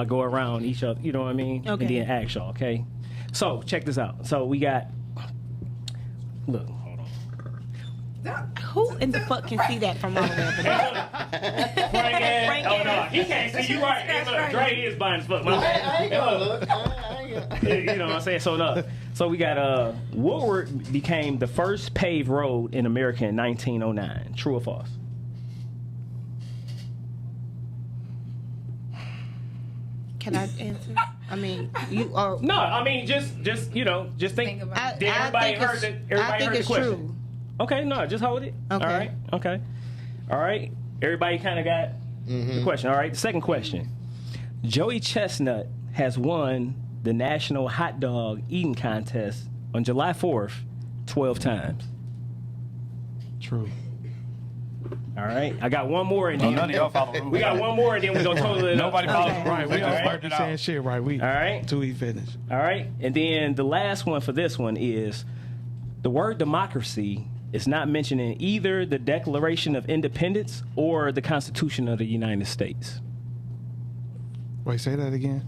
go around each other. You know what I mean? Okay. And then ask y'all. Okay. So check this out. So we got. Look. Hold on. Who in the fuck can see that from all the way over there? Frank, oh no, he can't see. You right. Hey, look, Dre is blind as fuck. I ain't gonna look. You know what I'm saying? So we got Woodward became the first paved road in America in 1909. True or false? Can I answer? I mean, you are. No, I mean just think about it. Did everybody heard it? Everybody heard the question. True. Okay, no, just hold it. Okay. All right. Everybody kind of got the question. All right. The second question: Joey Chestnut has won the National Hot Dog Eating Contest on July 4th 12 times. True. All right. I got one more, and then None of y'all follow rules. we got one more, and then we gonna total it up. Nobody follows Okay. rules. Right, we They just just might worked be it saying out. shit right. All right. Till he finish. All right. And then the last one for this one is the word democracy is not mentioned in either the Declaration of Independence or the Constitution of the United States. Wait, say that again.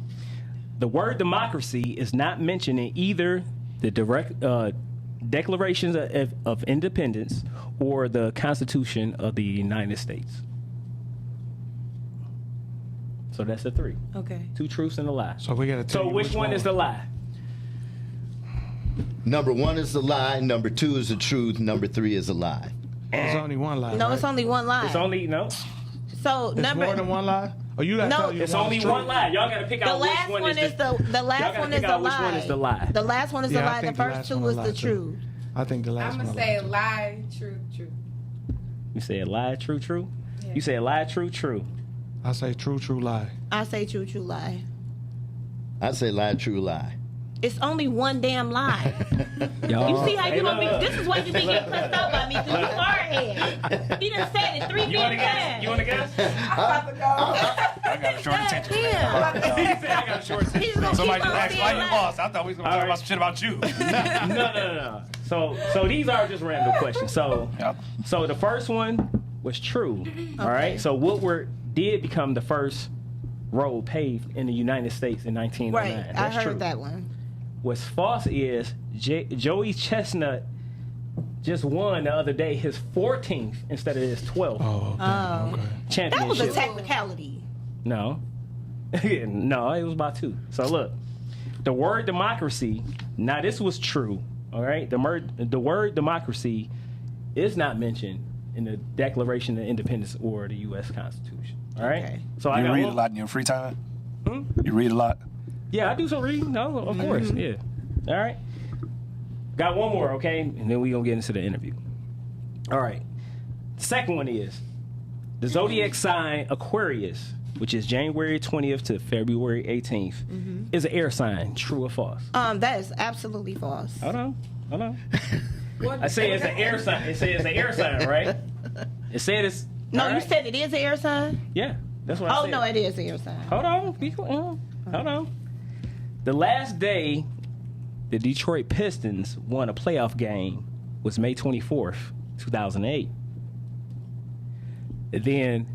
The word democracy is not mentioned in either the Declarations of Independence or the Constitution of the United States. So that's the three. Okay. 2 truths and a lie. So we gotta tell So you which one is the lie? Number 1 is the lie. Number 2 is the truth. Number 3 is a lie. There's only one lie. No, right? it's only one lie. It's only no. So It's number. more than one lie. Oh, you gotta No, tell you It's one's only true. one lie. Y'all gotta pick The out which last one one is is the last gotta one pick is the out which lie. one is the lie. The last one is the Yeah, I lie. The think the first last two one is a the lie, too. truth. I think the last I'm one. gonna a say lie, lie, true. You said lie, true. Yeah. You said lie, true. too. I say true, lie. I say true, lie. I say lie, true, lie. It's only one damn lie. You see how you gonna be? This is why you be getting cussed out by me through your forehead. He done said it 3 You wanna damn guess? times. You wanna guess? I got a short attention. Yeah. He said I got a short attention. He's gonna Somebody keep just on asked saying why you lies. lost. I thought we was gonna talk about some shit about you. No. So these are just random questions. So Yep. so the first one was true. All right. So Woodward did become the first road paved in the United States in 1909. Right, I That's heard true. that one. What's false is Joey Chestnut just won the other day his 14th instead of his 12th Oh, damn, okay. That was a championship. technicality. No. No, it was about 2. So look, the word democracy, now this was true, all right? The word democracy is not mentioned in the Declaration of Independence or the U.S. Constitution, all right? Okay. So I You got read a one. lot in your free time? Hmm? You read a lot? Yeah, I do some reading. No, of course, yeah. All right. Got one more, okay? And then we going to get into the interview. All right. The second one is the zodiac sign Aquarius, which is January 20th to February 18th, is an air sign. True or false? That is absolutely false. Hold on. I say it's an air sign. It says it's an air sign, right? It said it's. No, all you right. said it is an air sign? Yeah, that's what I Oh, said. no, it is an air sign. Hold on. Be quiet. Hold on. The last day the Detroit Pistons won a playoff game was May 24th, 2008. And then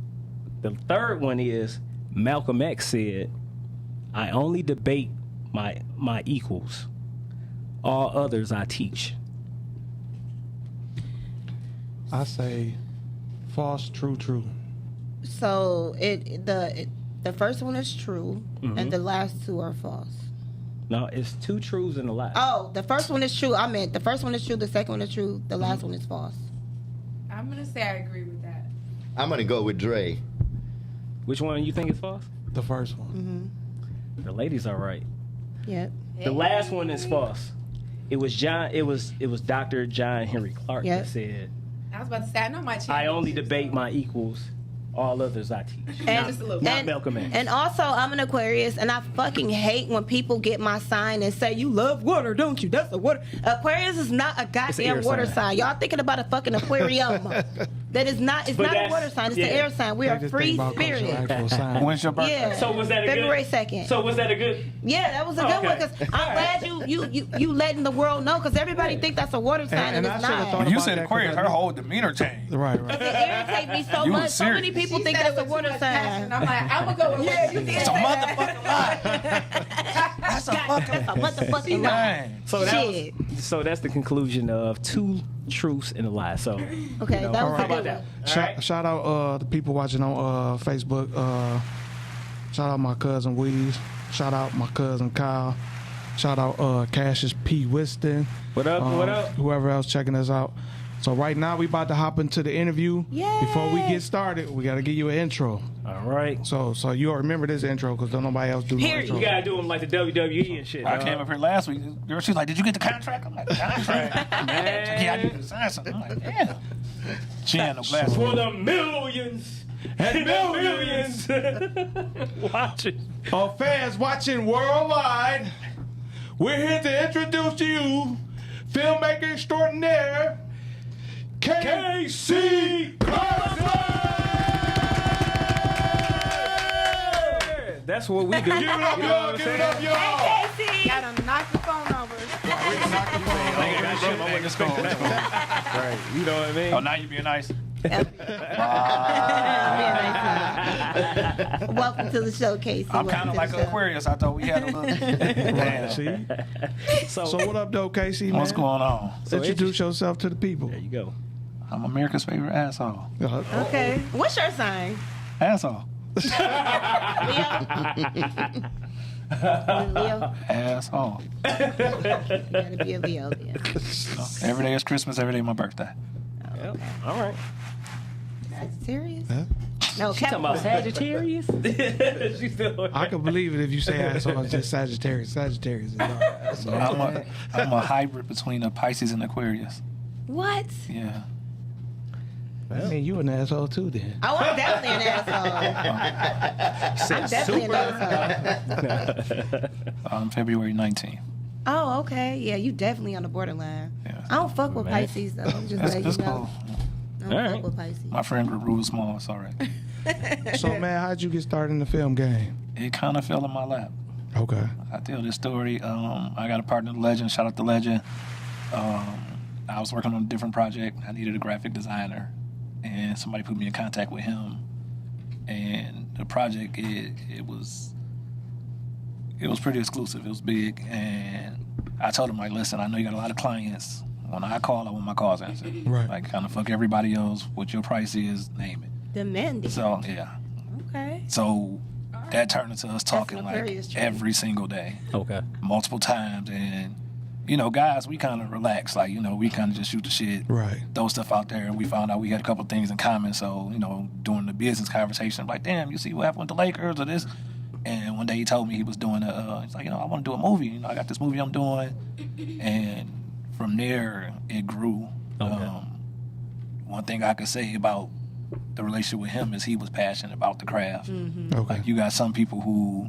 the third one is Malcolm X said, I only debate my equals. All others I teach. I say false, true. So the first one is true, and the last two are false. No, it's 2 truths and a lie. Oh, the first one is true. I meant the first one is true. The second one is true. The last one is false. I'm gonna say I agree with that. I'm going to go with Dre. Which one you think is false? The first one. The ladies are right. Yep. The last one is false. It was Dr. John Henry Clark Yep. that said, I was about to say I know my. I only championship, debate so- my equals. All others I teach. And, Just a little Not bit. Malcolm X. and also, I'm an Aquarius, and I fucking hate when people get my sign and say, you love water, don't you? That's a water. Aquarius is not a air goddamn water sign. sign. Y'all thinking about a fucking aquarium. That is not, it's But not a that's- water sign. It's yeah. an air sign. We They are just free think about cultural spirit. actual sign. When's your birthday? Yeah. So was that a February good? 2nd. So was that a good? Yeah, that was a good Okay. one, because I'm glad you letting the world know, because everybody think that's a water sign, and, and I it's should've not. thought When you about said that Aquarius, 'cause I her do- whole demeanor changed. Right. It irritates me so You much. was So many serious. people She think said that's it a with water too much passion. sign. I'm like, I'm gonna go with what you did. It's a motherfucking lie. That's a fucking motherfucking lie. Dang. So that's the conclusion of 2 truths and a lie. So Okay, that was how a about good that? one. Shout out the people watching on Facebook. Shout out my cousin Weeze. Shout out my cousin Kyle. Shout out Cassius P. Wiston. What up? What up? Whoever else checking us out. So right now we about to hop into the interview. Yay. Before we get started, we got to give you an intro. All right. So you'll remember this intro because don't nobody else do no Period. intro. You gotta do them like the WWE and shit. I dog. came up here last week. Girl, she's like, "Did you get the contract?" I'm like, "Contract." Man. Yeah, I need to sign something. I'm like, "Yeah." She had no glasses. For the millions and millions watching. Fans watching worldwide, we're here to introduce to you filmmaker extraordinaire, KC Carson! That's what we do. Give it up, y'all! Give it up, y'all! Casey. Y'all done knocked the phone over. I'm in the school. Right. You know what I mean? Oh, now you being nice. Welcome to the show, Casey. I'm kind of like an Aquarius. I thought we had a little. Damn. See? So So what up, though, KC, man? What's going on? Introduce yourself to the people. there you go. I'm America's favorite asshole. Okay. What's your sign? Asshole. Leo? Asshole. You gotta be a Leo then. Every day is Christmas. Every day my birthday. Yep. All right. Sagittarius? Huh? No, She talking about Sagittarius? She still I can believe it if you say asshole. It's just Sagittarius. Sagittarius is not asshole. I'm a hybrid between a Pisces and Aquarius. What? Yeah. I mean, you an asshole too, then. Oh, I'm definitely an asshole. I'm definitely an asshole. On February 19th. Oh, okay. Yeah, you definitely on the borderline. Yeah. I don't fuck with Man. Pisces, though. I'm just That's, letting that's you know. cool. I don't All fuck right. with Pisces. My friend group rule is small. It's all right. So, man, how'd you get started in the film game? It kind of fell in my lap. Okay. I tell this story. I got a partner, Legend. Shout out to Legend. I was working on a different project. I needed a graphic designer, and somebody put me in contact with him. And the project, it was pretty exclusive. It was big, and I told him, like, listen, I know you got a lot of clients. When I call, I want my calls answered. Right. Like, kind of fuck everybody else. What your price is, name it. Demanding. So yeah. Okay. So that turned into us talking an like Aquarius trait. every single day, Okay. multiple times, and you know, guys, we kind of relax, like, you know, we kind of just shoot the shit, Right. throw stuff out there, and we found out we had a couple things in common. So, you know, during the business conversation, I'm like, damn, you see what happened with the Lakers or this? And one day he told me he was doing he's like, you know, I want to do a movie. You know, I got this movie I'm doing, and from there it grew. Okay. One thing I could say about the relationship with him is he was passionate about the craft. Okay. Like, you got some people who,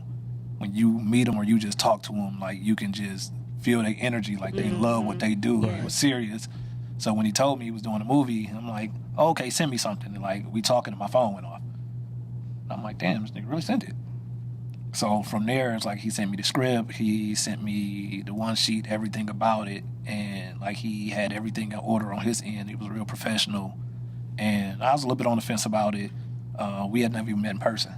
when you meet them or you just talk to them, like, you can just feel their energy, like they love what they do. He was serious. So when he told me he was doing a movie, I'm like, oh, okay, send me something. And like, we talking and my phone went off. And I'm like, damn, this nigga really sent it. So from there, it's like he sent me the script, he sent me the one sheet, everything about it, and like he had everything in order on his end. He was real professional. And I was a little bit on the fence about it. We had never even met in person.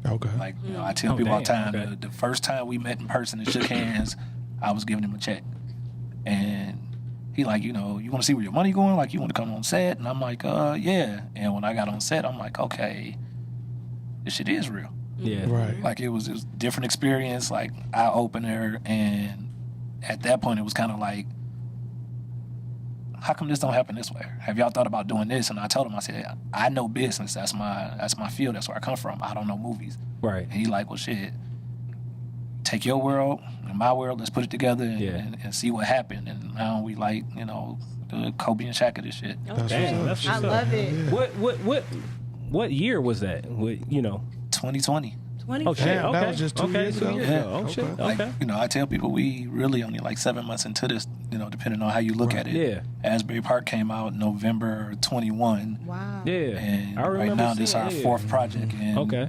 Okay. Like, you know, I tell people all the damn, time, okay. the first time we met in person and shook hands, I was giving him a check. And he like, you know, you want to see where your money going? Like, you want to come on set? And I'm like, yeah. And when I got on set, I'm like, okay, this shit is real. Yeah. Right. Like, it was a different experience, like, eye-opener. And at that point, it was kind of like, how come this don't happen this way? Have y'all thought about doing this? And I told him, I said, I know business. That's my field. That's where I come from. I don't know movies. Right. And he like, well, shit, take your world and my world, let's put it together and, Yeah. and see what happened. And now we like, you know, the Kobe and Shaq of this shit. That's Damn, what's that's up. I what's up. love it. What year was that? You know. 2020. 20. Oh shit. Damn, Okay. that was just 2 okay, years 2 ago? years Yeah. ago. Oh shit. Okay. Okay. Like, you know, I tell people we really only like 7 months into this, you know, depending on how you look at it. Yeah. Asbury Park came out November 21. Wow. Yeah. And I remember right now, this is seeing- our yeah. fourth project. And Okay.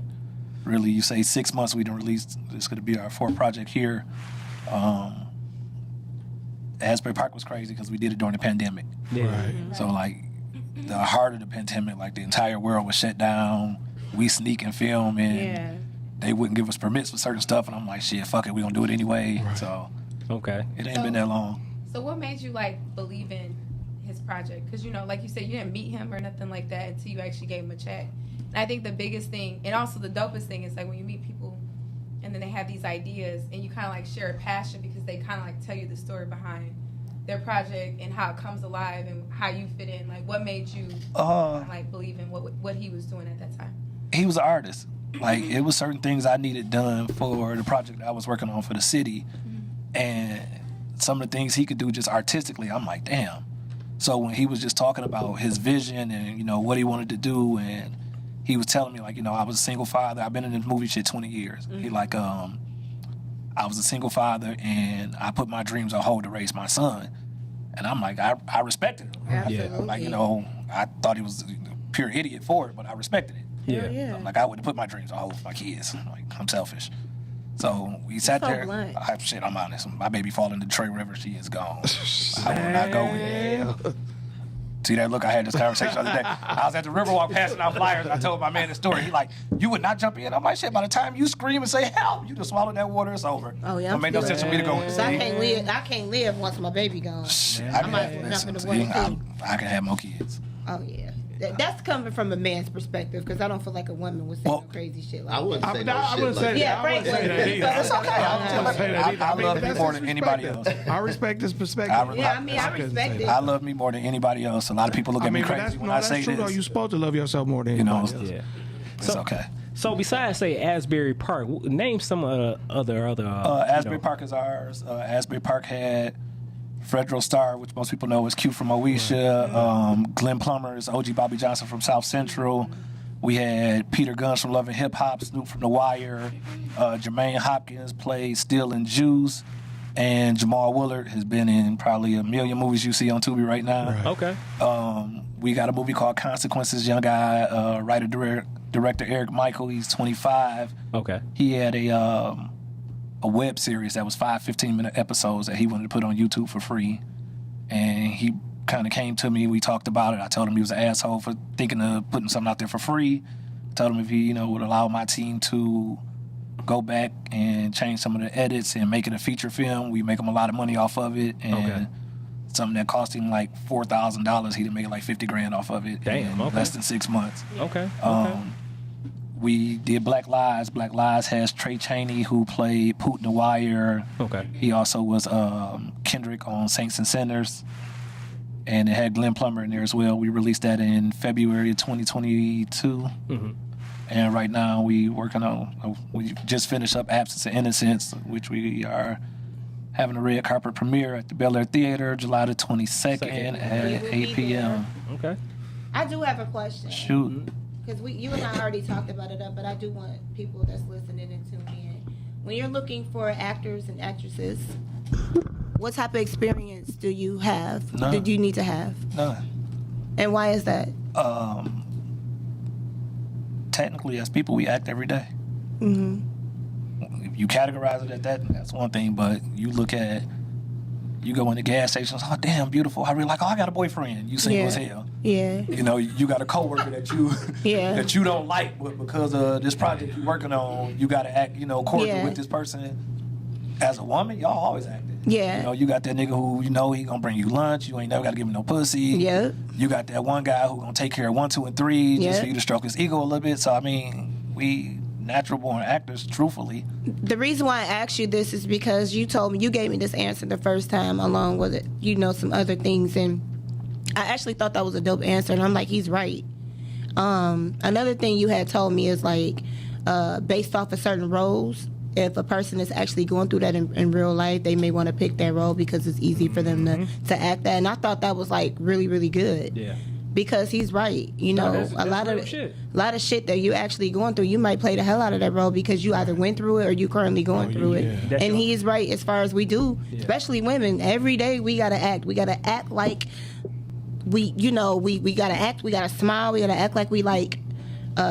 really, you say 6 months we done released, this going to be our fourth project here. Asbury Park was crazy because we did it during the pandemic. Yeah. Right. So, like, the heart of the pandemic, like, the entire world was shut down. We sneak and film, and Yeah. they wouldn't give us permits for certain stuff, and I'm like, shit, fuck it, we gonna do it anyway. Right. So Okay. it ain't been that long. So what made you like believe in his project? Because you know, like you said, you didn't meet him or nothing like that until you actually gave him a check. And I think the biggest thing, and also the dopest thing, is like when you meet people and then they have these ideas and you kind of like share a passion because they kind of like tell you the story behind their project and how it comes alive and how you fit in. Like what made you like believe in what he was doing at that time? He was an artist. Like it was certain things I needed done for the project I was working on for the city, and some of the things he could do just artistically, I'm like, damn. So when he was just talking about his vision and, you know, what he wanted to do, and he was telling me, like, you know, I was a single father. I've been in this movie shit 20 years. He like, I was a single father, and I put my dreams on hold to raise my son. And I'm like, I respected him. Absolutely. Like, you know, I thought he was a pure idiot for it, but I respected it. Yeah. I'm like, I wouldn't put my dreams on hold for my kids. Like, I'm selfish. So we sat so there. blunt. I'm honest. My baby fall in the Detroit River. She is gone. I will not go in. See that look? I had this conversation the other day. I was at the Riverwalk passing out flyers, and I told my man the story. He like, you would not jump in. I'm like, shit, by the time you scream and say help, you just swallow that water, it's over. Oh, yeah, It made no sense for me to go in. So I can't live once my baby gone. I might as well jump in the water too. I can have more kids. Oh yeah. That's coming from a man's perspective because I don't feel like a woman would say no crazy shit like I wouldn't say no I shit wouldn't like say that. Yeah, I right. wouldn't say that either. It's okay. I wouldn't say that either. I love me that's more than his anybody perspective. else. I respect his perspective. Yeah, I mean, I couldn't respect say it. I love me more than anybody else. A lot of people look at me but crazy that's, when no, I that's say true, this. though. You're supposed to love yourself more than You know, anybody else. Yeah. It's okay. So besides, say, Asbury Park, name some other. Asbury Park is ours. Asbury Park had Fredro Starr, which most people know is Q from Moesha. Glenn Plummer is OG Bobby Johnson from South Central. We had Peter Guns from Love and Hip Hop, Snoop from The Wire. Jermaine Hopkins played Steel and Juice. And Jamal Willard has been in probably a million movies you see on Tubi right now. Right. Okay. We got a movie called Consequences. Young guy, writer-director Eric Michael. He's 25. Okay. He had a web series that was 5 15-minute episodes that he wanted to put on YouTube for free. And he kind of came to me. We talked about it. I told him he was an asshole for thinking of putting something out there for free. Told him if he, would allow my team to go back and change some of the edits and make it a feature film, we make him a lot of money off of it. And something that cost him like $4,000, he done make like $50,000 off of it. Damn, in okay. less than 6 months. Okay. We did Black Lives. Black Lives has Trey Chaney, who played Putin the Wire. Okay. He also was Kendrick on Saints and Sinners. And it had Glenn Plummer in there as well. We released that in February of 2022. Mm-hmm. And right now we working on, we just finished up Absence of Innocence, which we are having a red carpet premiere at the Bel Air Theater July the 22nd at 8 p.m. Okay. I do have a question. Shoot. Because you and I already talked about it, but I do want people that's listening and tuning in. When you're looking for actors and actresses, what type of experience do you have? None. Did you need to have? None. And why is that? Technically, as people, we act every day. Mm-hmm. If you categorize it at that's one thing, but you look at, you go in the gas stations, oh, damn, beautiful. I really like, I got a boyfriend. You single as hell. Yeah. You got a coworker that you that you don't like, but because of this project you're working on, you got to act, cordial with this person. As a woman, y'all always acting. Yeah. You got that nigga who he gonna bring you lunch. You ain't never got to give him no pussy. Yep. You got that one guy who gonna take care of 1, 2, and 3 just for you to stroke his ego a little bit. So I mean, we natural born actors, truthfully. The reason why I asked you this is because you gave me this answer the first time, along with some other things, and I actually thought that was a dope answer, and I'm like, he's right. Another thing you had told me is like, based off of certain roles, if a person is actually going through that in real life, they may want to pick that role because it's easy for them to act that. And I thought that was like really, really good. Yeah. Because he's right. That's a lot of shit that you actually going through, you might play the hell out of that role because you either went through it or you currently going through it. That's And he is right as far as we do, especially women. Every day we gotta act. We gotta act like we gotta act. We gotta smile. We gotta act like we like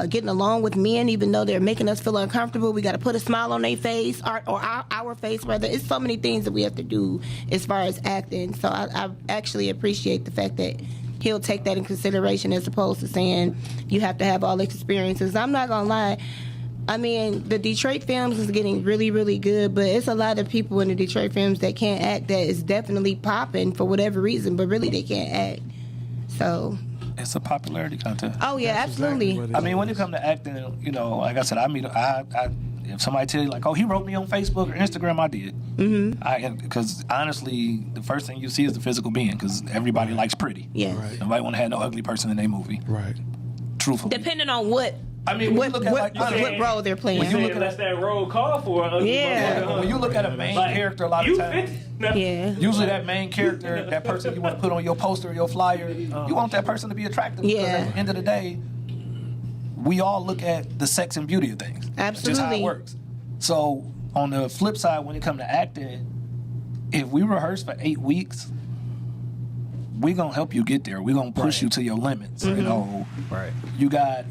getting along with men, even though they're making us feel uncomfortable. We got to put a smile on their face, or our face, rather. It's so many things that we have to do as far as acting. So I actually appreciate the fact that he'll take that in consideration as opposed to saying you have to have all the experiences. I'm not going to lie. I mean, the Detroit films is getting really, really good, but it's a lot of people in the Detroit films that can't act that is definitely popping for whatever reason, but really they can't act. So It's a popularity contest. oh yeah, That's absolutely. exactly what it I mean, is. when it comes to acting, you know, like I said, if somebody tell you like, oh, he wrote me on Facebook or Instagram, I did. Mm-hmm. Because honestly, the first thing you see is the physical being, because everybody likes pretty. Yeah. Right. Nobody want to have no ugly person in their movie. Right. Truthfully. Depending on what I mean, when you look at like what role they're playing. When you look at that's that role call for. Yeah. when you look at a main character, a lot of times, Yeah. usually that main character, that person you want to put on your poster or your flyer, you want that person to be attractive. Because Yeah. at the end of the day, we all look at the sex and beauty of things. That's just how it Absolutely. works. So on the flip side, when it comes to acting, if we rehearse for 8 weeks, we're going to help you get there. We're going to push you to your limits. You know, Right. you got,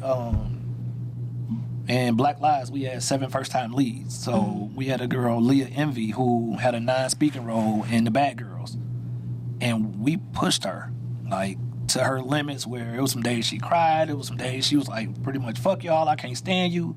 in Black Lives, we had 7 first-time leads. So we had a girl, Leah Envy, who had a non-speaking role in The Bad Girls. And we pushed her, like, to her limits, where it was some days she cried. It was some days she was like, pretty much, fuck y'all, I can't stand you.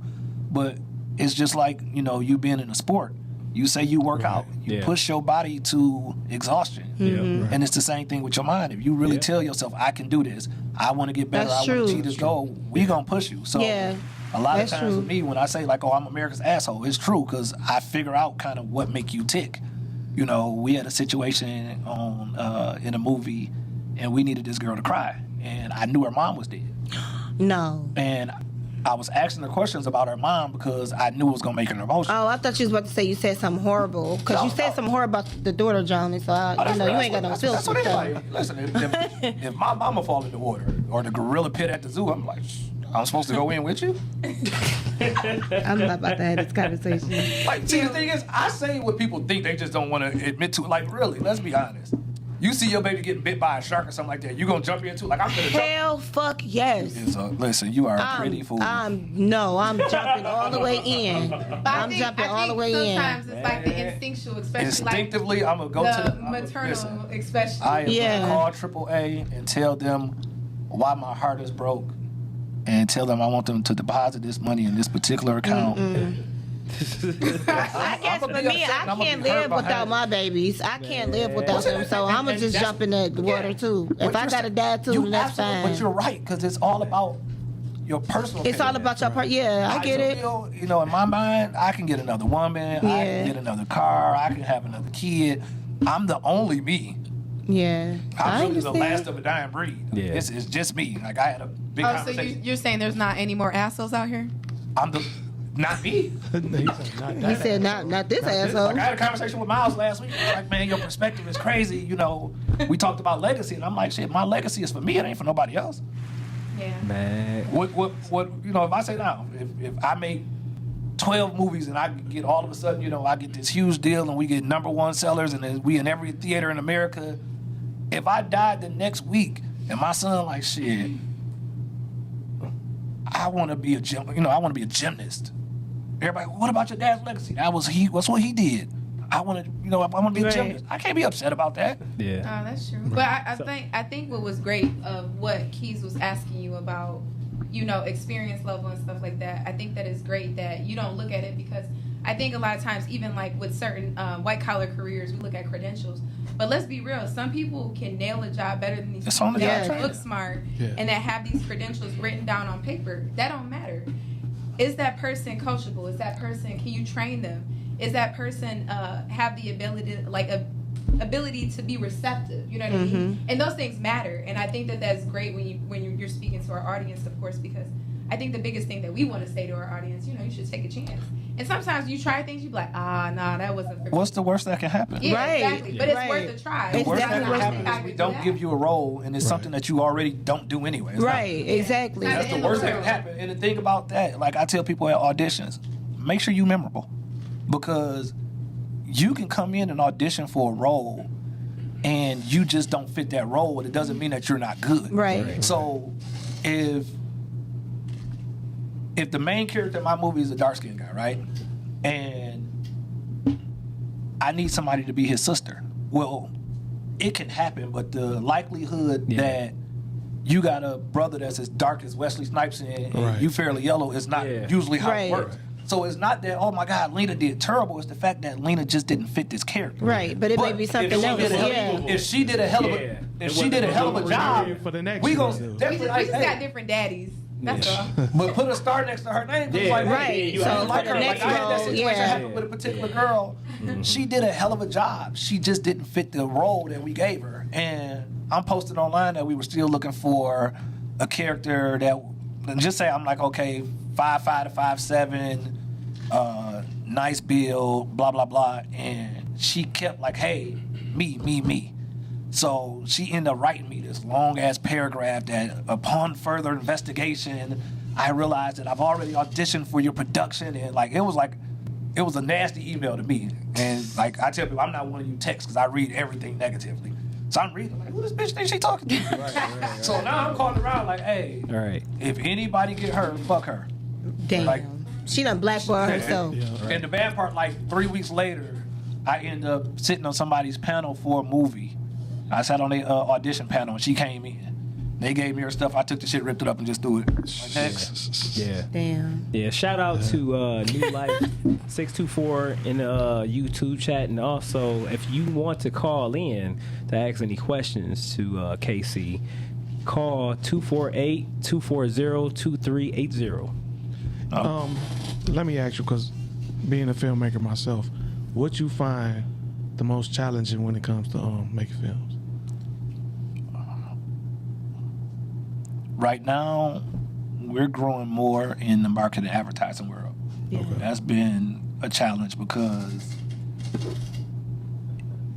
But it's just like, you know, you being in a sport. You say you work out. You push your body to exhaustion. Yeah. And it's the same thing with your mind. If you really tell yourself, I can do this, I want to get better, That's I want to true. achieve this goal, we going to push you. So Yeah. a lot That's of times true. with me, when I say like, oh, I'm America's asshole, it's true, because I figure out kind of what make you tick. You know, we had a situation on in a movie, and we needed this girl to cry, and I knew her mom was dead. No. And I was asking her questions about her mom because I knew it was going to make her emotional. Oh, I thought you was about to say you said something horrible. Because No, you said no. something horrible about the daughter, Johnny. So, you ain't got no That's filter. what anybody. Listen, if my mama fall in the water or the gorilla pit at the zoo, I'm like, I'm supposed to go in with you? I'm not about to have this conversation. Like, see, the thing is, I say what people think, they just don't want to admit to it. Like, really, let's be honest. You see your baby getting bit by a shark or something like that, you gonna jump into it? Like, I'm gonna jump. Hell, fuck yes. Listen, you are a pretty fool. I'm jumping all the way in. But I I'm think, jumping I all the think way in. sometimes it's like the instinctual, especially Instinctively, I'm gonna go like to the the maternal, listen, especially. I am Yeah. gonna call AAA and tell them why my heart is broke, and tell them I want them to deposit this money in this particular account. I guess for be me, upset and I I'ma can't be hurt live behind without it. my babies. I can't live without them. So I'm going to just jump in the water too. If What I you're got to saying- die too, you then that's absolutely- fine. But you're right, because it's all about your personal. It's all opinion. about your part. Yeah, I How get you it. feel, you know, in my mind, I can get another woman, I Yeah. can get another car, I can have another kid. I'm the only me. Yeah. I I'm really the understand. last of a dying breed. Yeah. It's just me. Like, I had a big Oh, so conversation. you're saying there's not any more assholes out here? I'm the not me. He said, not this asshole. Like, I had a conversation with Miles last week. Like, man, your perspective is crazy. You know, we talked about legacy, and I'm like, shit, my legacy is for me. It ain't for nobody else. Yeah. Man. What? You know, if I say now, if I make 12 movies and I get all of a sudden, you know, I get this huge deal and we get #1 sellers and then we in every theater in America. If I died the next week and my son like, shit, I want to be a gym, you know, I want to be a gymnast. Everybody, what about your dad's legacy? That's what he did. I want to, you know, I want to be a Right. gymnast. I can't be upset about that. Yeah. Oh, that's true. But I think what was great of what Keys was asking you about, you know, experience level and stuff like that. I think that is great that you don't look at it, because I think a lot of times, even like with certain white collar careers, we look at credentials. But let's be real, some people can nail a job better than these It's people on the that job look training. smart Yeah. and that have these credentials written down on paper. That don't matter. Is that person coachable? Is that person, can you train them? Is that person have the ability to be receptive? You know what I mean? And those things matter. And I think that that's great when you're speaking to our audience, of course, because I think the biggest thing that we want to say to our audience, you know, you should take a chance. And sometimes you try things, you be like, nah, that wasn't for me. What's the worst that can happen? Yeah, Right. exactly. But it's Right. worth a try. The It's worst that definitely can worth happen it. is we don't give you a role, and it's something that you already don't do anyway. It's not- Right, exactly. Not That's the end of worst the that can world. happen. And the thing about that, like I tell people at auditions, make sure you're memorable, because you can come in and audition for a role and you just don't fit that role, but it doesn't mean that you're not good. Right. So if the main character in my movie is a dark-skinned guy, right? And I need somebody to be his sister. Well, it can happen, but the likelihood that you got a brother that's as dark as Wesley Snipes and Right. you fairly yellow is not Yeah. usually how Right. it works. So it's not that, oh my God, Lena did terrible. It's the fact that Lena just didn't fit this character. Right, but it may be something else. If she did a hell of a job, for the next we one, gonna though. We definitely just got different daddies. That's all. But put a star next to her name. Yeah. Like, Right. hey, So I like for the her. next Like, I had that role, situation yeah. happen with a particular girl. She did a hell of a job. She just didn't fit the role that we gave her. And I'm posting online that we were still looking for a character that, just say I'm like, okay, 5'5" to 5'7", nice build, blah, blah, blah. And she kept like, hey, me. So she ended up writing me this long-ass paragraph that upon further investigation, I realized that I've already auditioned for your production. And it was a nasty email to me. And like I tell people, I'm not one of you texts because I read everything negatively. So I'm reading like, who this bitch think she talking to? Right. So now I'm calling around like, hey, All right. if anybody get her, fuck her. Damn. Like- She done blackballed herself. And the bad part, like 3 weeks later, I ended up sitting on somebody's panel for a movie. I sat on the audition panel and she came in. They gave me her stuff. I took the shit, ripped it up, and just threw it. Like, next. Yeah. Damn. Yeah, shout out to New Life 624 in the YouTube chat. And also, if you want to call in to ask any questions to KC, call 248-240-2380. Let me ask you, because being a filmmaker myself, what you find the most challenging when it comes to making films? Right now, we're growing more in the marketing and advertising world. Yeah. That's been a challenge because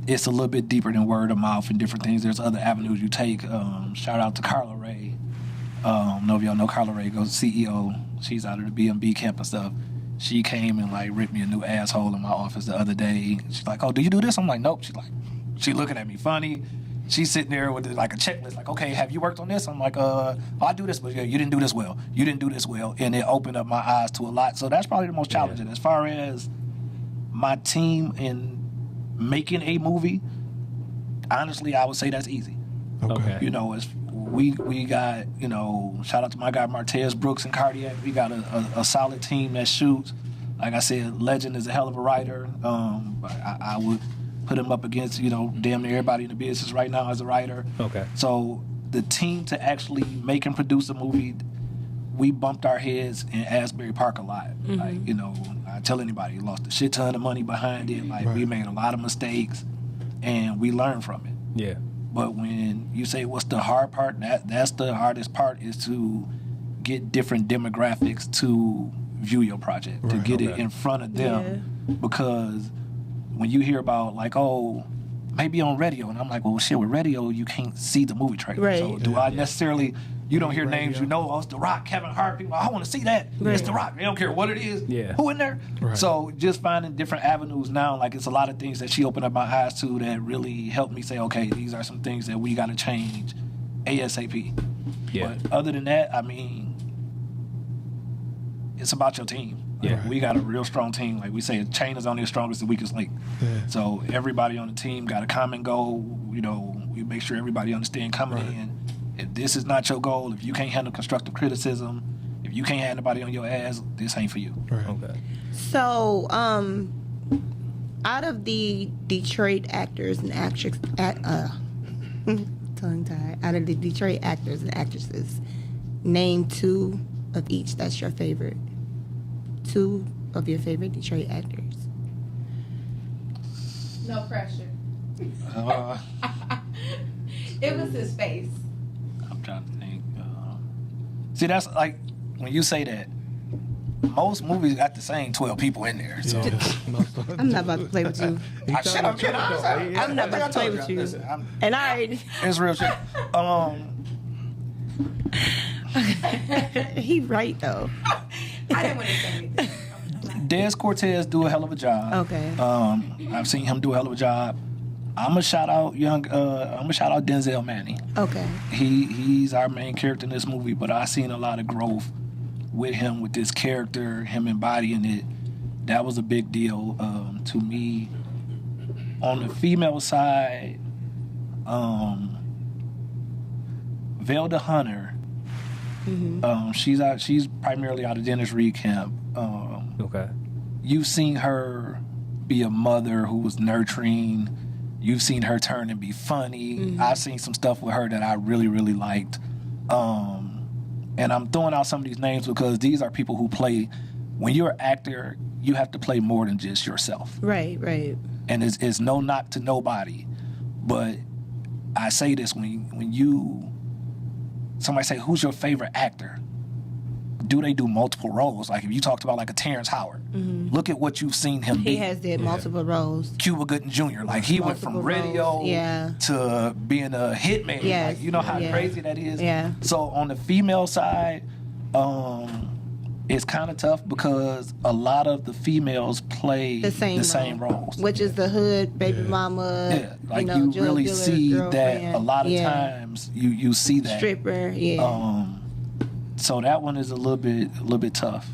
it's a little bit deeper than word of mouth and different things. There's other avenues you take. Shout out to Carla Ray. I don't know if y'all know Carla Ray, goes CEO. She's out of the BMB camp and stuff. She came and like ripped me a new asshole in my office the other day. She's like, "Oh, do you do this?" I'm like, "Nope." She looking at me funny. She's sitting there with like a checklist, like, "Okay, have you worked on this?" I'm like, I do this, but yeah, you didn't do this well. You didn't do this well. And it opened up my eyes to a lot. So that's probably the most challenging. As far as my team in making a movie, honestly, I would say that's easy. Okay. You know, we got, you know, shout out to my guy Martez Brooks and Cardiac. We got a solid team that shoots. Like I said, Legend is a hell of a writer. I would put him up against, you know, damn near everybody in the business right now as a writer. Okay. So the team to actually make and produce a movie, we bumped our heads in Asbury Park a lot. Mm-hmm. Like, you know, I tell anybody, lost a shit ton of money behind it. Like, we made a lot of mistakes, and we learned from it. Yeah. But when you say what's the hard part, that's the hardest part, is to get different demographics to view your project, to get it in front of them. Because when you hear about, like, oh, maybe on radio, and I'm like, well, shit, with radio, you can't see the movie trailer. Right. So do I necessarily, you don't hear names, you know, oh, it's The Rock, Kevin Hart, people, I want to see that. It's The Rock. They don't care what it is. Yeah. Who in there? Right. So just finding different avenues now, like, it's a lot of things that she opened up my eyes to that really helped me say, okay, these are some things that we got to change ASAP. Yeah. But other than that, I mean, it's about your team. Yeah. We got a real strong team. Like we say, a chain is only as strong as the weakest link. Yeah. So everybody on the team got a common goal. You know, we make sure everybody understand coming in. If this is not your goal, if you can't handle constructive criticism, if you can't have anybody on your ass, this ain't for you. Right. Okay. So, out of the Detroit actors and actresses, tongue tied. Out of the Detroit actors and actresses, name two of each that's your favorite. Two of your favorite Detroit actors. No pressure. Uh, It was his face. I'm trying to think. See, that's like, when you say that, most movies got the same 12 people in there. So I'm not about to play with you. I'm not about to play with you. Listen, And I already, it's real shit. he right though. I didn't want to say anything. Des Cortez do a hell of a job. Okay. I've seen him do a hell of a job. I'm gonna shout out Denzel Manning. Okay. He's our main character in this movie, but I seen a lot of growth with him, with this character, him embodying it. That was a big deal to me. On the female side, Velda Hunter. She's primarily out of Dennis Reed camp. Okay. You've seen her be a mother who was nurturing. You've seen her turn and be funny. I've seen some stuff with her that I really, really liked. And I'm throwing out some of these names because these are people who play. When you're an actor, you have to play more than just yourself. Right, right. And it's no knock to nobody, but I say this when somebody say, who's your favorite actor? Do they do multiple roles? Like if you talked about like a Terrence Howard, look at what you've seen him be. He has did multiple roles. Cuba Gooding Jr. Like he went from radio to being a hitman. Yes. Like, you know how crazy that is? Yeah. So on the female side, it's kind of tough because a lot of the females play the same roles. Which is the hood, baby mama. Yeah, like you really see that a lot of times you see that. Stripper, yeah. So that one is a little bit tough.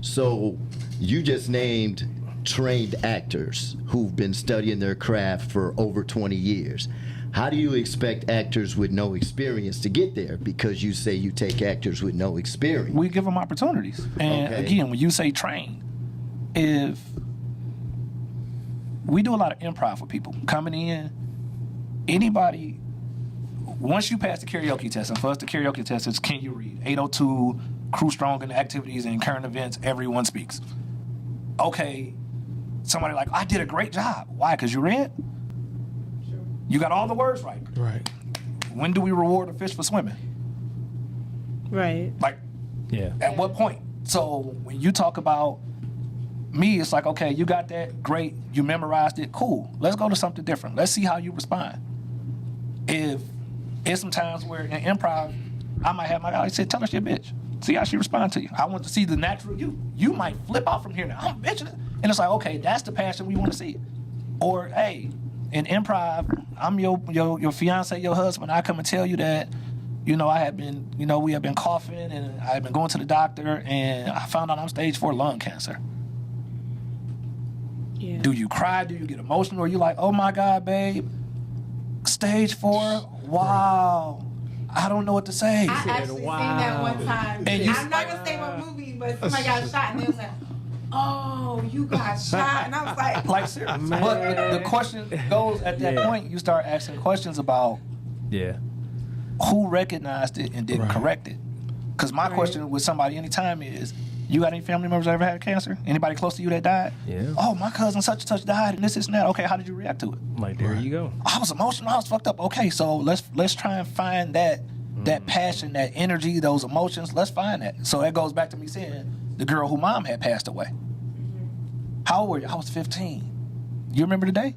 So you just named trained actors who've been studying their craft for over 20 years. How do you expect actors with no experience to get there? Because you say you take actors with no experience. We give them opportunities. And again, when you say train, if we do a lot of improv for people coming in, anybody, once you pass the karaoke test, and for us the karaoke test is can you read? 802, crew strong in activities and current events, everyone speaks. Okay, somebody like, I did a great job. Why? Because you read? You got all the words right. Right. When do we reward a fish for swimming? Right. Like, at what point? So when you talk about me, it's like, okay, you got that, great, you memorized it, cool. Let's go to something different. Let's see how you respond. If it's some times where in improv, I might have my guy say, tell us your bitch. See how she responds to you. I want to see the natural you. You might flip out from here now. I'm bitching. And it's like, okay, that's the passion we want to see. Or, hey, in improv, I'm your fiance, your husband. I come and tell you that, I have been, we have been coughing and I've been going to the doctor and I found out I'm stage 4 lung cancer. Yeah. Do you cry? Do you get emotional? Or you like, oh my God, babe, stage 4? Wow. I don't know what to say. I actually seen that one time. And I'm not going to say what movie, but somebody got shot and it was like, oh, you got shot. And I was like seriously. But the question goes at that point, you start asking questions about who recognized it and didn't correct it. Because my question with somebody anytime is, you got any family members that ever had cancer? Anybody close to you that died? Yeah. Oh, my cousin such and such died and this and that. Okay, how did you react to it? Like, there you go. I was emotional. I was fucked up. Okay, so let's try and find that passion, that energy, those emotions. Let's find that. So that goes back to me saying the girl who mom had passed away. How old were you? I was 15. You remember the day?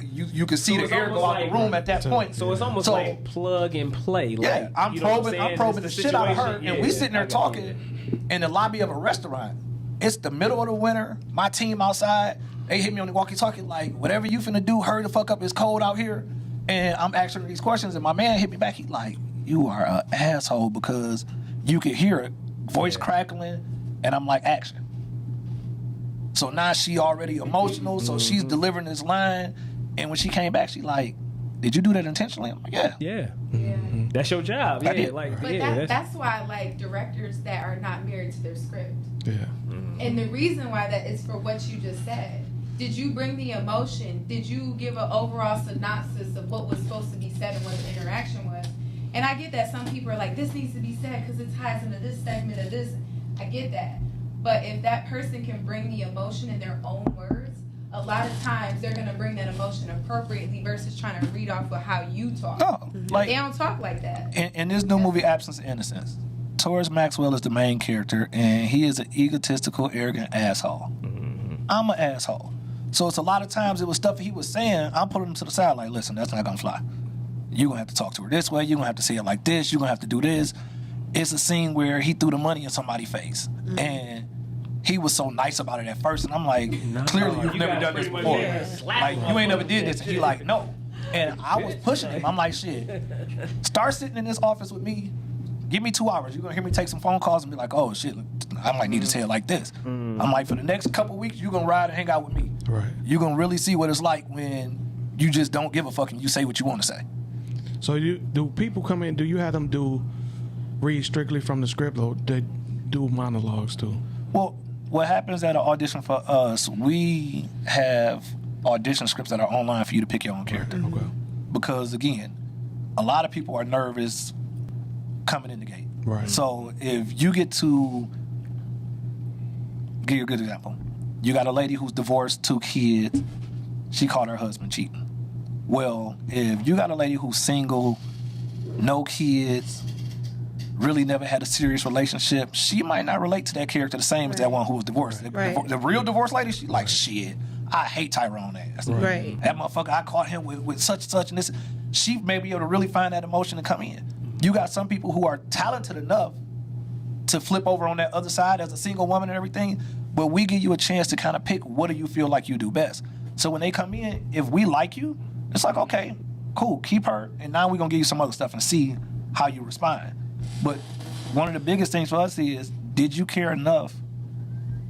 You could see the air go out the room at that point. So it's almost like plug and play. Yeah, like, I'm probing the shit out of her, and we sitting there talking in the lobby of a restaurant. It's the middle of the winter. My team outside. They hit me on the walkie-talkie like, whatever you finna do, hurry the fuck up. It's cold out here. And I'm asking these questions, and my man hit me back. He like, you are an asshole because you could hear it, voice crackling, and I'm like, action. So now she already emotional, so she's delivering this line, and when she came back, she like, did you do that intentionally? I'm like, yeah. Yeah. That's your job. I did. Like, but that's why I like directors that are not married to their script. Yeah. And the reason why that is for what you just said. Did you bring the emotion? Did you give an overall synopsis of what was supposed to be said and what the interaction was? And I get that some people are like, this needs to be said because it ties into this segment of this. I get that. But if that person can bring the emotion in their own words, a lot of times they're going to bring that emotion appropriately versus trying to read off of how you talk. No, like, they don't talk like that. In this new movie, Absence of Innocence, Torrance Maxwell is the main character, and he is an egotistical, arrogant asshole. I'm an asshole. So it's a lot of times it was stuff he was saying, I'm putting him to the side like, listen, that's not going to fly. You're going to have to talk to her this way. You're going to have to say it like this. You're going to have to do this. It's a scene where he threw the money in somebody's face. And he was so nice about it at first. And I'm like, clearly you've never done this before. Like, you ain't never did this. And he like, no. And I was pushing him. I'm like, shit, start sitting in this office with me. Give me 2 hours. You're going to hear me take some phone calls and be like, oh, shit, I might need to say it like this. I'm like, for the next couple weeks, you're going to ride and hang out with me. Right. You're going to really see what it's like when you just don't give a fuck and you say what you want to say. So do people come in, do you have them read strictly from the script, or do monologues too? Well, what happens at an audition for us, we have audition scripts that are online for you to pick your own character. Okay. Because, again, a lot of people are nervous coming in the gate. Right. So if you get to, give you a good example. You got a lady who's divorced, 2 kids. She caught her husband cheating. Well, if you got a lady who's single, no kids, really never had a serious relationship, she might not relate to that character the same as that one who was divorced. Right. The real divorced lady, she like, shit, I hate Tyrone ass. Right. That motherfucker, I caught him with such and such and this. She may be able to really find that emotion to come in. You got some people who are talented enough to flip over on that other side as a single woman and everything, but we give you a chance to kind of pick what do you feel like you do best. So when they come in, if we like you, it's like, okay, cool, keep her, and now we're going to give you some other stuff and see how you respond. But one of the biggest things for us is, did you care enough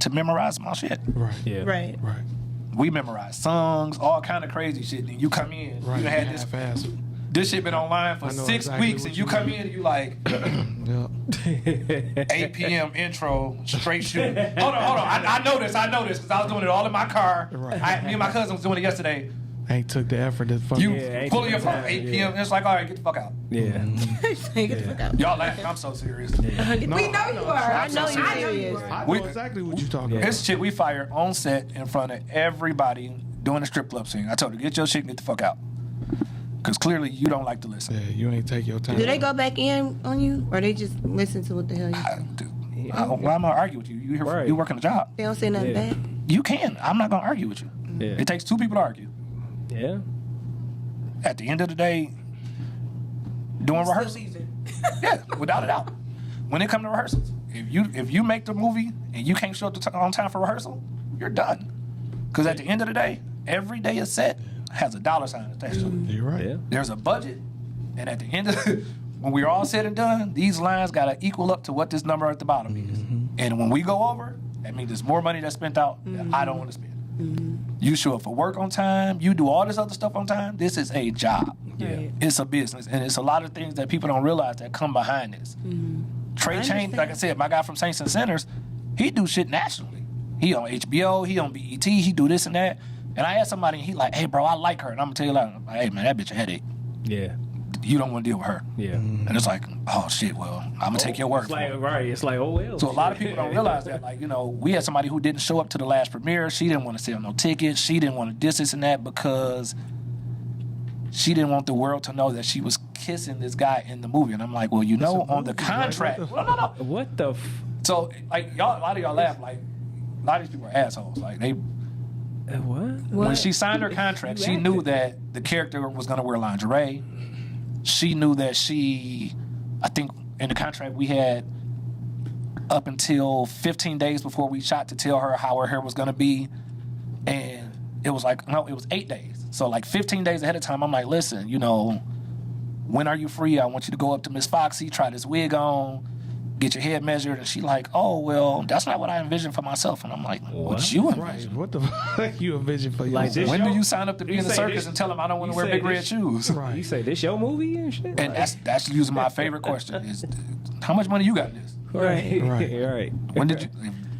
to memorize my shit? Right. Yeah. Right. Right. We memorize songs, all kind of crazy shit. Then you come in, Right. you done had Half-ass. this shit been online for I know 6 exactly weeks, what and you you come mean. in and you like, Yep. 8 p.m. intro, straight shooting. Hold on. I know this, because I was doing it all in my car. Right. Me and my cousin was doing it yesterday. Ain't took the effort to fucking. You Yeah, pulling your phone, yeah. 8 p.m. It's like, all right, get the fuck out. Yeah. Get the fuck out. Y'all laughing, I'm so serious. No, We know you are. I know you're I know you serious. are. I We- know exactly what you're talking Yeah. This shit we fired on set in front of everybody doing a strip club scene. I told her, get your shit and get the fuck out. Because clearly you don't like to listen. about. Yeah, you ain't take your time. Do they go back in on you, or they just listen to what the hell you say? Why am I arguing with you? You here? Right. You working a job? They don't say nothing Yeah. back. You can. I'm not gonna argue with you. Yeah. It takes 2 people to argue. Yeah. At the end of the day, doing Still rehearsals. leaving. Yeah, without a doubt. When it comes to rehearsals, if you make the movie and you can't show up on time for rehearsal, you're done. Because at the end of the day, every day a set has a dollar sign attached to it. You're right. Yeah. There's a budget, and at the end of when we're all said and done, these lines gotta equal up to what this number at the bottom is. And when we go over, that means there's more money that's spent out that I don't want to spend. You show up for work on time. You do all this other stuff on time. This is a job. Yeah. Right. It's a business, and it's a lot of things that people don't realize that come behind this. Trey I Chain, like I said, my guy from Saints and Sinners, he do shit nationally. He on HBO, he on BET, he do this and that. And I asked somebody, and he like, hey, bro, I like her. And I'm going to tell you, like, hey, man, that bitch a headache. Yeah. You don't want to deal with her. Yeah. And it's like, oh, shit, well, I'm going to take your word It's for like, it. right. It's like, oh, well. So a lot of people don't realize that, like, you know, we had somebody who didn't show up to the last premiere. She didn't want to sell no tickets. She didn't want to this and that because she didn't want the world to know that she was kissing this guy in the movie. And I'm like, well, you know, on the contract. Well, no. What the So, like, y'all, a lot of y'all laugh, like, a lot of these people are assholes. Like, they, what? when she signed her contract, she knew that the character was going to wear lingerie. She knew that I think in the contract we had up until 15 days before we shot to tell her how her hair was going to be. And it was like, no, it was 8 days. So like 15 days ahead of time, I'm like, listen, you know, when are you free? I want you to go up to Miss Foxy, try this wig on, get your head measured. And she like, oh, well, that's not what I envisioned for myself. And I'm like, what you Right. envisioned? What the fuck you envision for Like yourself? this- When do you sign up to be You in the say circus this- and tell them I don't want to you wear say big red this- shoes? Right. You say this your movie and shit? And that's usually my favorite question is, how much money you got in this? right. Right. Right. When did you?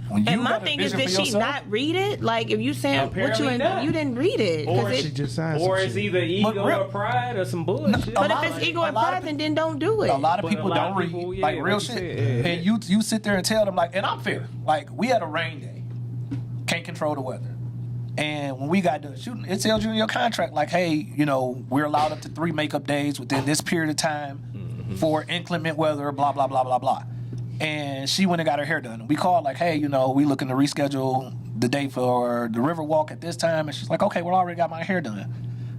When you And my got a thing is, vision did for she yourself- not read it? Like, if you saying what Apparently not. you didn't read it, 'cause Or it- She just signed Or some it's shit. either ego But real- or pride or some bullshit. but lot if of- it's ego a and lot of pride, then don't do it. A lot of But people a lot don't of read people, yeah, like real like you shit, said, yeah. and you sit there and tell them like, and I'm fair. Like we had a rain day, can't control the weather, and when we got done shooting, it tells you in your contract like, hey, you know, we're allowed up to 3 makeup days within this period of time for inclement weather, blah blah blah blah blah. And she went and got her hair done. We called like, hey, you know, we looking to reschedule the date for the river walk at this time. And she's like, okay, well, I already got my hair done.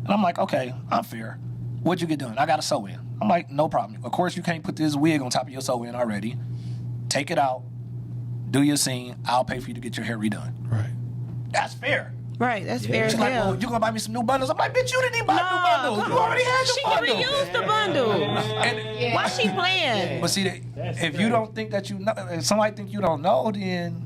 And I'm like, okay, I'm fair. What'd you get done? I got a sew-in. I'm like, no problem. Of course, you can't put this wig on top of your sew-in already. Take it out. Do your scene. I'll pay for you to get your hair redone. Right. That's fair. Right, that's fair as She's like, hell. well, you gonna buy me some new bundles? I'm like, bitch, you didn't even buy new bundles. You already had your She bundle. reused the bundle. And, Why she playing? But see, if you don't think that you know, if somebody think you don't know, then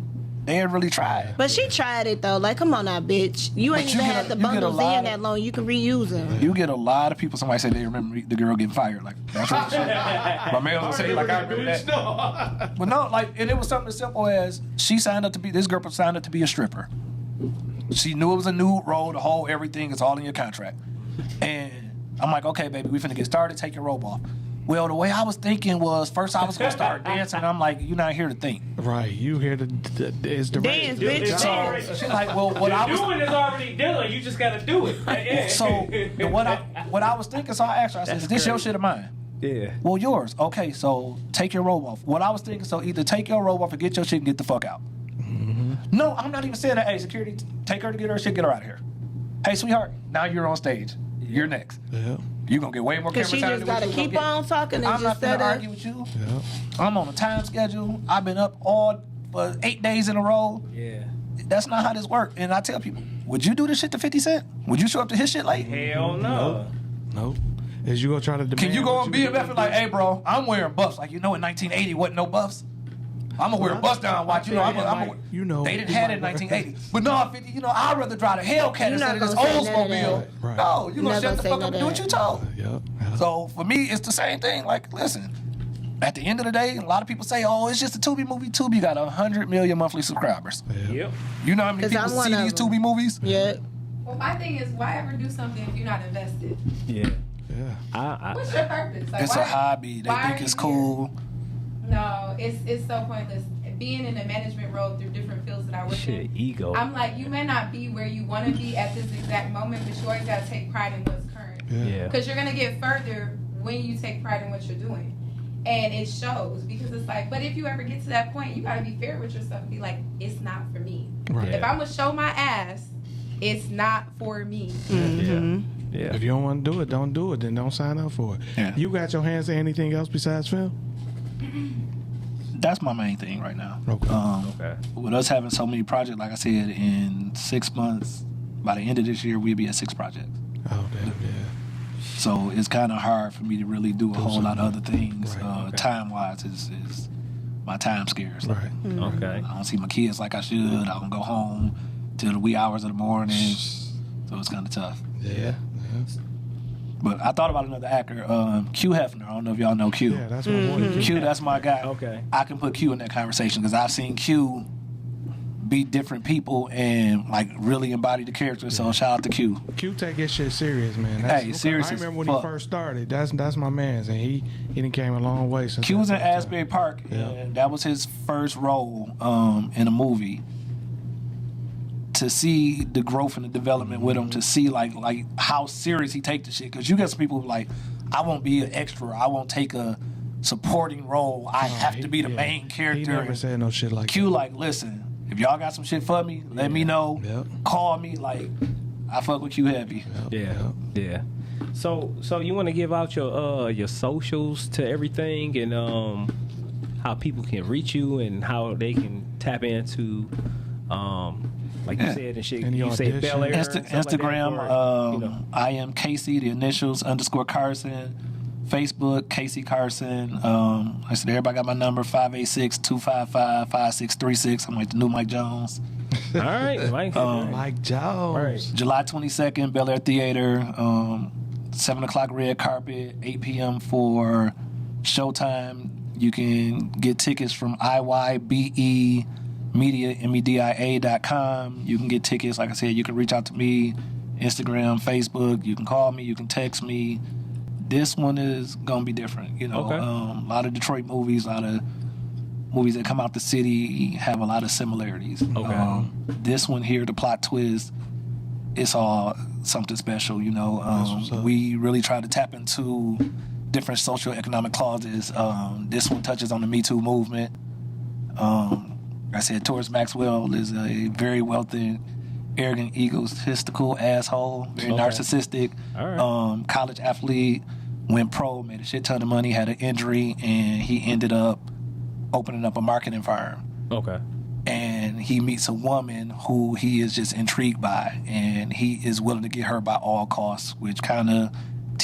They ain't really tried. But she tried it though. Like, come on now, bitch. You ain't But even you get had a- the you get a bundles lot in of- that long. You can reuse them. You get a lot of people. Somebody say they remember the girl getting fired. Like that's what my man was saying. Like I remember that. But no, like, and it was something as simple as this girl signed up to be a stripper. She knew it was a new role, the whole everything is all in your contract. And I'm like, okay, baby, we finna get started. Take your robe off. Well, the way I was thinking was first I was gonna start dancing. I'm like, you're not here to think. Right, you here to is the Dance, bitch. It's So, already- She's like, well, what I was doing is already done. You just gotta do it. so what I was thinking. So I asked her. I said, That's is this your crazy. shit or mine? Yeah. Well, yours. Okay, so take your robe off. What I was thinking, so either take your robe off or get your shit and get the fuck out. No, I'm not even saying that. Hey, security, take her to get her shit, get her out of here. Hey, sweetheart, now you're on stage. You're next. Yeah, You're going to get way more camera Cause she time just than what gotta you gonna keep get. on talking and I'm not just going set to up. argue with you. yeah. I'm on a time schedule. I've been up all for 8 days in a row. Yeah. That's not how this works. And I tell people, would you do this shit to 50 Cent? Would you show up to his shit late? Hell no. Nope. Is you gonna try to demand? Can you go what on BMF and like, hey, bro, I'm wearing buffs. Like, you know, in 1980, wasn't no buffs. I'm gonna wear a bust down watch. You know, You know, they didn't you have it in might- 1980. But no, 50, you know, I'd rather drive a Hellcat You're instead of not this gonna say none of Oldsmobile. that. Right. No, you're gonna Never shut the say fuck none up and of do what you that. told. Yeah. So for me, it's the same thing. Like, listen, at the end of the day, a lot of people say, oh, it's just a Tubi movie. Tubi got 100 million monthly subscribers. Yep. You know how many 'Cause people I'm one see of these them. Tubi movies? Yeah. Well, my thing is, why ever do something if you're not invested? Yeah. Yeah. I What's your purpose? Like, It's why- a hobby. They why think are it's you cool. here? No, it's so pointless. Being in the management role through different fields that I work shit in, ego. I'm like, you may not be where you want to be at this exact moment, but you always got to take pride in what's current. Yeah. Because you're going to get further when you take pride in what you're doing. And it shows because it's like, but if you ever get to that point, you got to be fair with yourself and be like, it's not for me. Right. If I'm going to show my ass, it's not for me. Mm-hmm. Yeah. If you don't want to do it, don't do it. Then don't sign up for it. Yeah. You got your hands in anything else besides film? That's my main thing right now. Okay. Okay. With us having so many projects, like I said, in 6 months, by the end of this year, we'll be at 6 projects. Oh, damn, yeah. So it's kind of hard for me to really do a whole lot of other things. Right, okay. Time-wise, is my time scarce. Right. Okay. I don't see my kids like I should. I don't go home till the wee hours of the morning. So it's kind of tough. Yeah. But I thought about another actor, Q Hefner. I don't know if y'all know Q. Yeah, that's my boy. Q, that's my guy. Okay. I can put Q in that conversation because I've seen Q be different people and like really embody the character. So shout out to Q. Q take his shit serious, man. Hey, serious I as remember when fuck. he first started. That's my man's, and he done came a long way since. Q was in that time. Asbury Park, Yeah. and that was his first role in a movie. To see the growth and the development with him, to see like how serious he take the shit, because you get some people who like, I won't be an extra, I won't take a supporting role, I have to be the main character. He never said no shit like Q that. like, listen, if y'all got some shit for me, let me know. Yep. Call me. Like, I fuck with Q heavy. Yeah. Yeah. So you want to give out your socials to everything and how people can reach you and how they can tap into like you Yeah. said and shit. Any You say auditions? Bel Air, Instagram, I am Casey, the initials _ Carson. Facebook, Casey Carson. I said, everybody got my number, 586-255-5636. I'm like the new Mike Jones. All right, Mike. Mike Jones. Right. July 22nd, Bel Air Theater. 7 o'clock red carpet, 8 p.m. for showtime. You can get tickets from IYBEmedia.com. You can get tickets, like I said, you can reach out to me, Instagram, Facebook. You can call me, you can text me. This one is going to be different. You know, Okay. a lot of Detroit movies, a lot of movies that come out the city have a lot of similarities. Okay. This one here, the plot twist, it's all something special. You know, what's up. we really try to tap into different social economic clauses. This one touches on the Me Too movement. I said, Torrance Maxwell is a very wealthy, arrogant, egotistical asshole, very Okay. narcissistic. All right. College athlete, went pro, made a shit ton of money, had an injury, and he ended up opening up a marketing firm. Okay. And he meets a woman who he is just intrigued by, and he is willing to get her by all costs, which kind of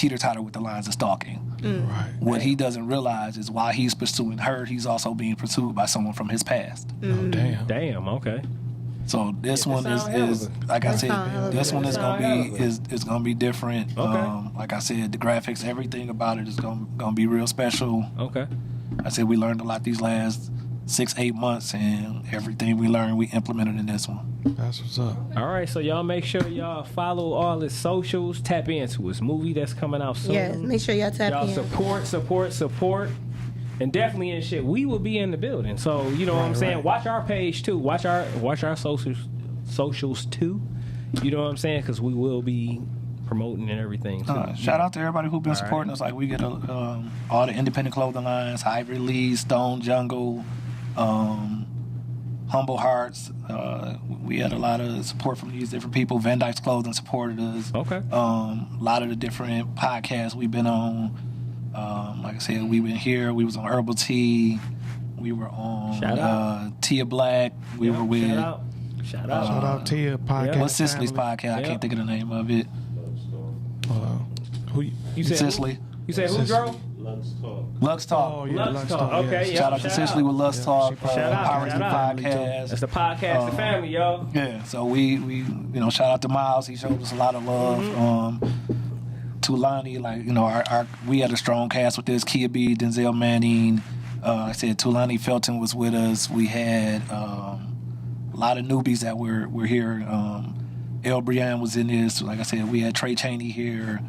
teeter-totter with the lines of stalking. Right. What he doesn't realize is while he's pursuing her, he's also being pursued by someone from his past. Oh, damn. Damn. Okay. So this one sound hell is of like I said, sound hell of this it. one is Sound gonna hell be of it. is gonna be different. Okay. Like I said, the graphics, everything about it is gonna be real special. Okay. I said we learned a lot these last 6-8 months, and everything we learned we implemented in this one. That's what's up. All right. So y'all make sure y'all follow all his socials. Tap into his movie that's coming out soon. Yes, make sure y'all tap Y'all in. support. And definitely in shit, we will be in the building. So you know what I'm saying. right. Watch our page too. Watch our socials too. You know what I'm saying? Because we will be promoting and everything. Too. Shout out to everybody who's been supporting us. Like we get all the independent clothing lines, Ivory Lee, Stone Jungle, Humble Hearts. We had a lot of support from these different people. Van Dyke's Clothing supported us. Okay. A lot of the different podcasts we've been on. Like I said, we've been here. We was on Herbal Tea. We were on Shout out. Tia Black. We were with Shout out. Shout out to your podcast. what's Cicely's family. podcast? I Yeah. can't think of the name of it. Who? You said Cicely. You said who, Cicely. Joe? Lux Talk. Oh yeah, Lux Lux Talk. Talk. Okay, yeah. yeah. Shout out to shout Cicely out. with Lux Yeah, Talk. she- Shout out, Power shout to out. Podcast. That's the podcast, the family, y'all. Yeah, so we shout out to Miles. He showed us a lot of love. Tulani, like our we had a strong cast with this. Kia B, Denzel Manning. I said Tulani Felton was with us. We had a lot of newbies that were here. El Brian was in this. Like I said, we had Trey Chaney here.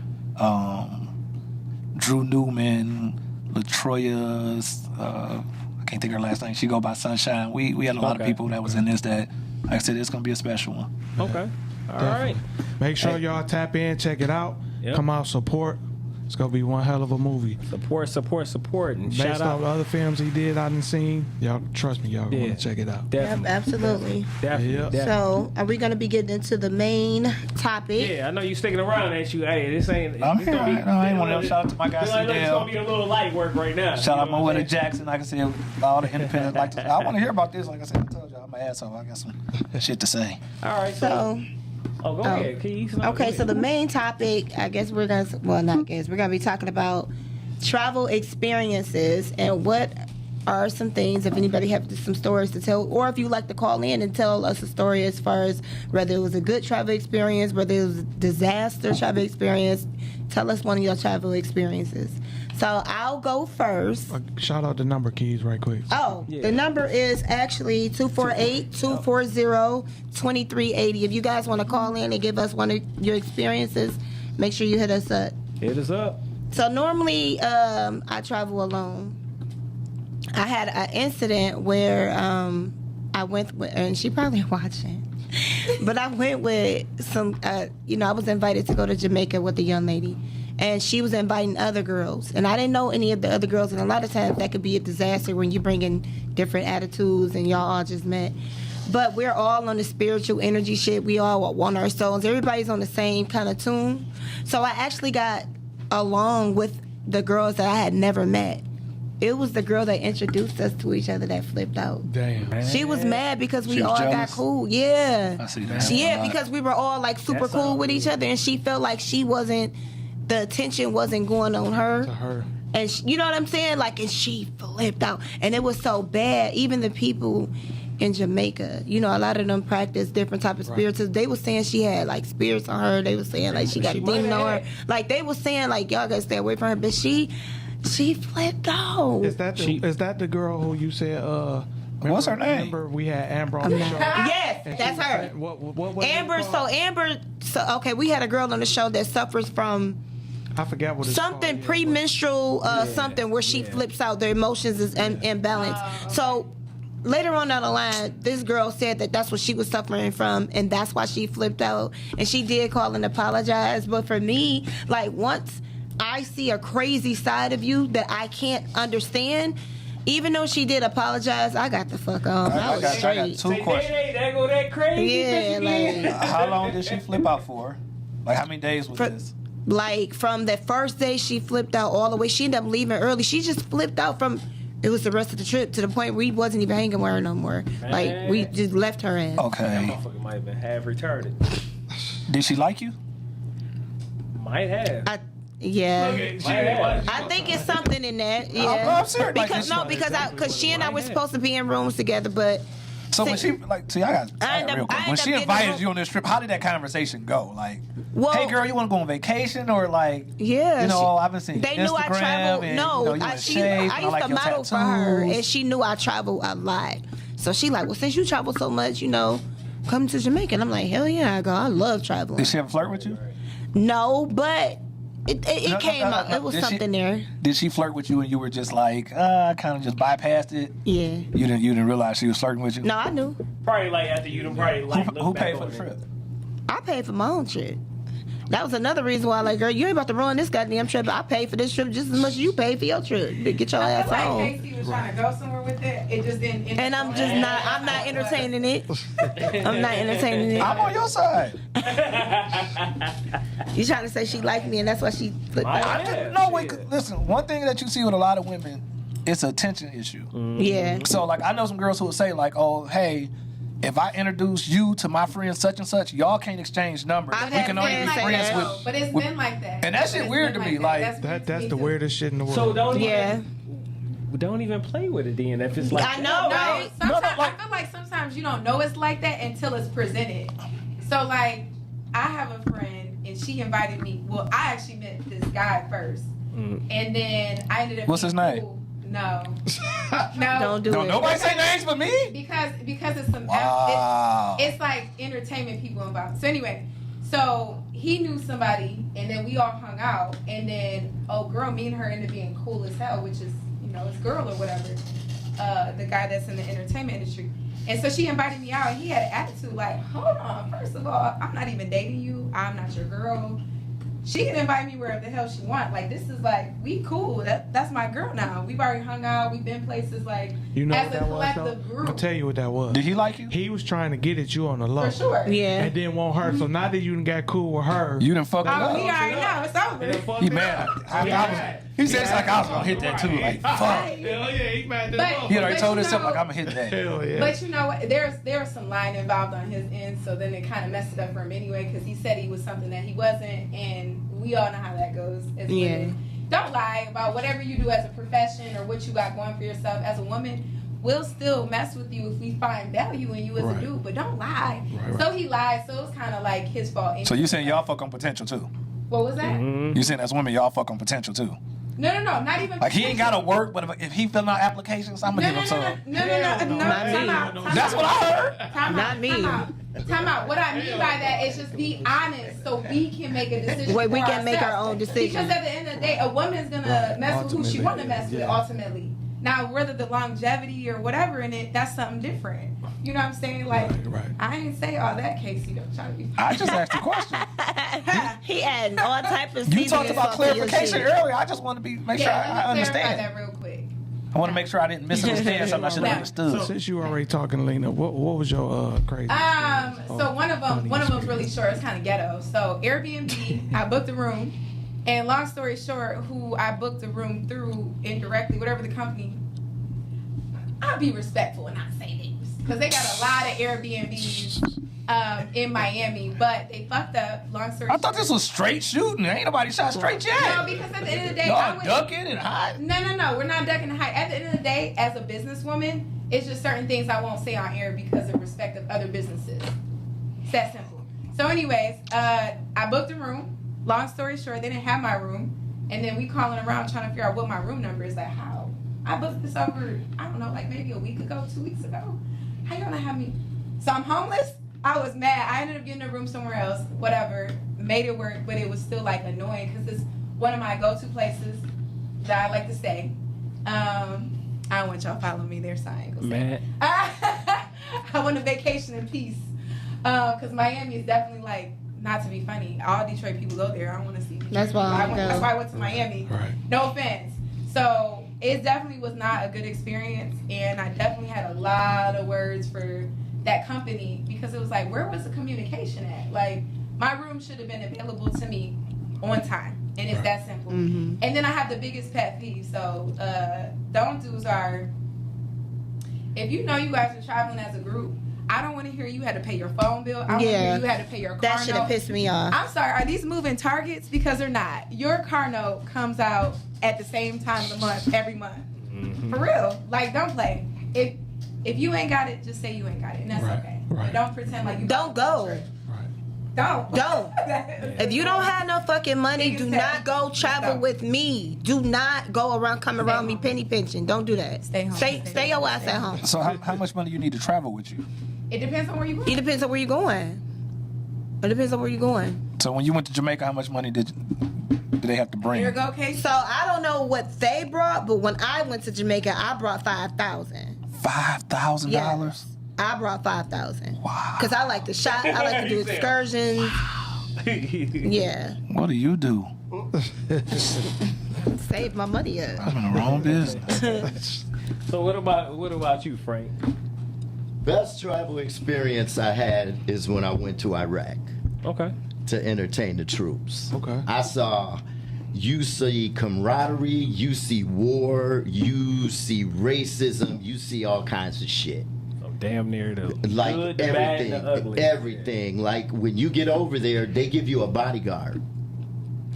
Drew Newman, LaTroya. I can't think of her last name. She go by Sunshine. We had a lot of Okay. people that was in this. That, like I said, it's gonna be a special one. Okay. All right. Make sure y'all tap in, check it out. Yep. Come out, support. It's gonna be one hell of a movie. Support, and Based shout off out. the other films he did, I didn't seen. Y'all trust me, y'all Yeah. want to check it out. Yep, Definitely. absolutely. Definitely. Yeah. Definitely. So, are we going to be getting into the main topic? Yeah, I know you sticking around, ain't you? Hey, this ain't. I'm this gonna here. be- No, I ain't one of them. Shout out to my guy Feel like it's CDL. gonna be a little light work right now. Shout out You my know what brother I'm saying? Jackson. Like I said, all the independents. Like I want to hear about this. Like I said, I told y'all, I'm an asshole. I got some shit to say. All right, so. So, Oh, go ahead, Keys. No, okay, go so the ahead. main topic, I guess we're going to, well, not guess, we're going to be talking about travel experiences and what are some things, if anybody have some stories to tell, or if you like to call in and tell us a story as far as whether it was a good travel experience, whether it was a disaster travel experience, tell us one of your travel experiences. So I'll go first. Shout out the number keys right quick. Oh, Yeah. the number is actually 248-240-2380. If you guys want to call in and give us one of your experiences, make sure you hit us up. Hit us up. So normally, I travel alone. I had an incident where I went with, and she probably watching, but I went with some, I was invited to go to Jamaica with a young lady, and she was inviting other girls, and I didn't know any of the other girls, and a lot of times that could be a disaster when you bring in different attitudes and y'all all just met. But we're all on the spiritual energy shit. We all want our souls. Everybody's on the same kind of tune. So I actually got along with the girls that I had never met. It was the girl that introduced us to each other that flipped out. Damn. She was mad because we She was all got jealous? cool. Yeah. I see that. Yeah, because we were all like super That's cool all. with each other, and she felt like the attention wasn't going on her. To her. And you know what I'm saying? Like, and she flipped out. And it was so bad. Even the people in Jamaica, a lot of them practice different type of spirits. They were saying she had like spirits on her. They were saying like she got She a demon might on her. have. Like they were saying like y'all gotta stay away from her. But she flipped out. Is that the girl who you said? What's her name? Remember we had Amber on the show. Yes, and that's she was her. saying- What was it Amber. called? Okay, we had a girl on the show that suffers from I forgot what it's something called. premenstrual something where she flips out, their emotions is imbalanced. So later on down the line, this girl said that that's what she was suffering from, and that's why she flipped out. And she did call and apologize. But for me, like once I see a crazy side of you that I can't understand, even though she did apologize, I got the fuck on. I was got straight. two questions. There go that crazy Yeah, bitch again. like How long did she flip out for? Like how many days was For- this? like from that first day she flipped out all the way. She ended up leaving early. She just flipped out from it was the rest of the trip to the point where we wasn't even hanging with her no more. Like we just left her in. That Okay. motherfucker might have been half retarded. Did she like you? Might have. Yeah. I think it's something in that. Yeah. I'm serious. Because she and I were supposed to be in rooms together, but. So when she real quick. When she invited you on this trip, how did that conversation go? Like, hey girl, you want to go on vacation or like? Yeah, you know, I've been seeing they Instagram knew I traveled. and, No, you know, I used to model for her, and she knew I traveled a lot. So she like, well, since you travel so much, you know, come to Jamaica. And I'm like, hell yeah, I go. I love traveling. Did she ever flirt with you? No, but it came up. It was something there. Did she flirt with you and you were just like, kind of just bypassed it? Yeah. You didn't realize she was flirting with you? No, I knew. Probably like after you done probably like Who paid for the trip? I paid for my own trip. That was another reason why, like, girl, you ain't about to ruin this goddamn trip. I paid for this trip just as much as you paid for your trip. Get your ass I feel home. like Casey was trying to go somewhere with it. It just didn't. And I'm not entertaining it. I'm not entertaining it. I'm on your side. You trying to say she liked me and that's why she flipped out? No, wait, listen, one thing that you see with a lot of women, it's an attention issue. Yeah. So, like, I know some girls who would say, like, oh, hey, if I introduce you to my friend such and such, y'all can't exchange numbers. We can only be friends with. But it's been like that. And that shit weird to me. Like, That's the weirdest shit in the world. So don't even play with it then if it's like I know, right? Sometimes, I feel like sometimes you don't know it's like that until it's presented. So like, I have a friend and she invited me. Well, I actually met this guy first, and then I ended up. What's his name? Cool. No. Don't do it. Nobody say names but me. Because it's some it's like entertainment people involved. So anyway, so he knew somebody and then we all hung out and then girl, me and her ended up being cool as hell, which is, you know, his girl or whatever. The guy that's in the entertainment industry. And so she invited me out and he had an attitude like, hold on, first of all, I'm not even dating you, I'm not your girl. She can invite me wherever the hell she want. Like, this is like, we cool. That's my girl now. We've already hung out. We've been places like, you know as what a that collective was, group. I'm gonna tell you what that was. Did he like you? He was trying to get at you on the low. For sure. Yeah. And then want her. So now that you done got cool with her, You done fucked it Oh, up. he already know. It's over. He mad. He says like I was gonna hit that too. Like fuck. hell yeah, he mad to He already told you himself know- like I'm gonna hit that. Hell yeah. But you know what? There was some lying involved on his end, so then it kind of messed it up for him anyway, because he said he was something that he wasn't, and we all know how that goes as women. Don't lie about whatever you do as a profession or what you got going for yourself as a woman. We'll still mess with you if we find value in you as a dude, but don't lie. Right. So he lied, so it's kind of like his fault. So you saying y'all fuck on potential too? What was that? You saying as women y'all fuck on potential too? No, not even. Like he ain't gotta work, but if he filling out applications, I'm gonna give him some. No, Not me. time out. That's what I heard. Time Not out, me. Time out. What I mean by that is just be honest so we can make a decision. Wait, we for can make our ourselves. own decision. Because at the end of the day, a woman's gonna mess with who she want to mess with ultimately. Now, whether the longevity or whatever in it, that's something different. You know what I'm saying? Like, Right. I ain't say all that, Casey. Don't try to be. I just asked a question. He adding all type of You talked seasoning about sauce to your clarification shit. earlier. I just want to make sure Let me I clarify understand. that real quick. I want to make sure I didn't misunderstand something I should have understood. Since you already talking, Lena, what was your crazy? So one of them's really short. It's kind of ghetto. So Airbnb, I booked a room, and long story short, who I booked the room through indirectly, whatever the company. I'll be respectful and not say names because they got a lot of Airbnbs in Miami, but they fucked up. Long story short. I thought this was straight shooting. Ain't nobody shot straight No, yet. because at the end of the day, Y'all ducking and hiding. No, we're not ducking and hiding. At the end of the day, as a businesswoman, it's just certain things I won't say on air because of respect of other businesses. It's that simple. So anyways, I booked a room. Long story short, they didn't have my room. And then we calling around trying to figure out what my room number is. Like, how? I booked this over, I don't know, like maybe a week ago, 2 weeks ago. How you gonna have me? So I'm homeless? I was mad. I ended up getting a room somewhere else. Whatever. Made it work, but it was still like annoying because it's one of my go-to places that I like to stay. I don't want y'all following me there, so I ain't gonna say. Man. I want a vacation in peace. Because Miami is definitely like, not to be funny, all Detroit people go there. I don't want to see Detroit. That's why I go. That's why I went to Miami. Right. No offense. So it definitely was not a good experience, and I definitely had a lot of words for that company because it was like, where was the communication at? Like, my room should have been available to me on time, and it's that simple. Mm-hmm. And then I have the biggest pet peeve. So don't do's are, if you know you guys are traveling as a group, I don't want to hear you had to pay your phone bill. I don't want to hear you had to pay your car That should have note. pissed me off. I'm sorry, are these moving targets? Because they're not. Your car note comes out at the same time of the month, every month. For real. Like, don't play. If you ain't got it, just say you ain't got it, and that's okay. Right. But don't pretend like you Don't go. Don't. If you don't have no fucking money, do not go travel with me. Do not go around, come around me penny pinching. Don't do that. Stay home. Stay your ass at home. So how much money you need to travel with you? It depends on where you go. It depends on where you're going. It depends on where you're going. So when you went to Jamaica, how much money did they have to bring? Here you go, Casey. So I don't know what they brought, but when I went to Jamaica, I brought $5,000. $5,000? Yes. I brought $5,000. Wow. Because I like to shop. I like to do excursions. Yeah. What do you do? Save my money up. I'm in the wrong business. So what about you, Frank? Best travel experience I had is when I went to Iraq Okay. to entertain the troops. Okay. You see camaraderie, you see war, you see racism, you see all kinds of shit. So damn near the Like good, the bad, and the ugly. everything. Like when you get over there, they give you a bodyguard.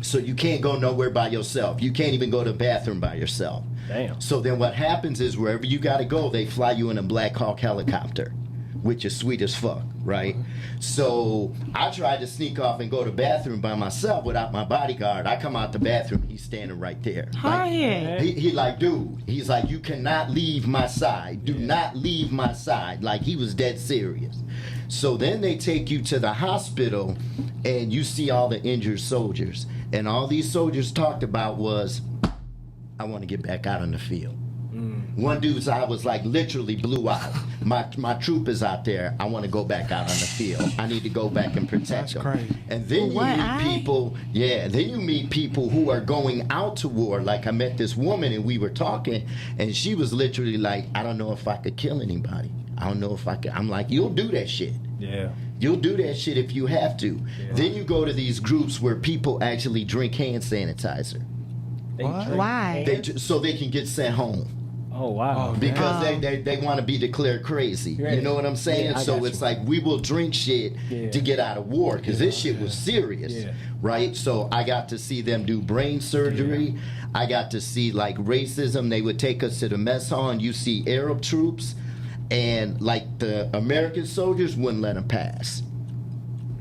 So you can't go nowhere by yourself. You can't even go to the bathroom by yourself. Damn. So then what happens is wherever you got to go, they fly you in a Black Hawk helicopter, which is sweet as fuck, right? So I tried to sneak off and go to the bathroom by myself without my bodyguard. I come out the bathroom, he's standing right there. He like, dude, he's like, you cannot leave my side. Do not leave my side. Like, he was dead serious. So then they take you to the hospital and you see all the injured soldiers. And all these soldiers talked about was, I want to get back out on the field. One dude's eye was like literally blew out. My troop is out there. I want to go back out on the field. I need to go back and protect them. Crazy. And then you meet people, then you meet people who are going out to war. Like I met this woman and we were talking and she was literally like, I don't know if I could kill anybody. I don't know if I could. I'm like, you'll do that shit. Yeah. You'll do that shit if you have to. Yeah. Then you go to these groups where people actually drink hand sanitizer. What? Why? So they can get sent home. Oh wow. Because they want to be declared crazy. Right. You know what I'm saying? Yeah, I so got it's you. like we will drink shit to get out of war because this shit was serious. Right? So I got to see them do brain surgery. I got to see like racism. They would take us to the mess hall and you see Arab troops and like the American soldiers wouldn't let them pass.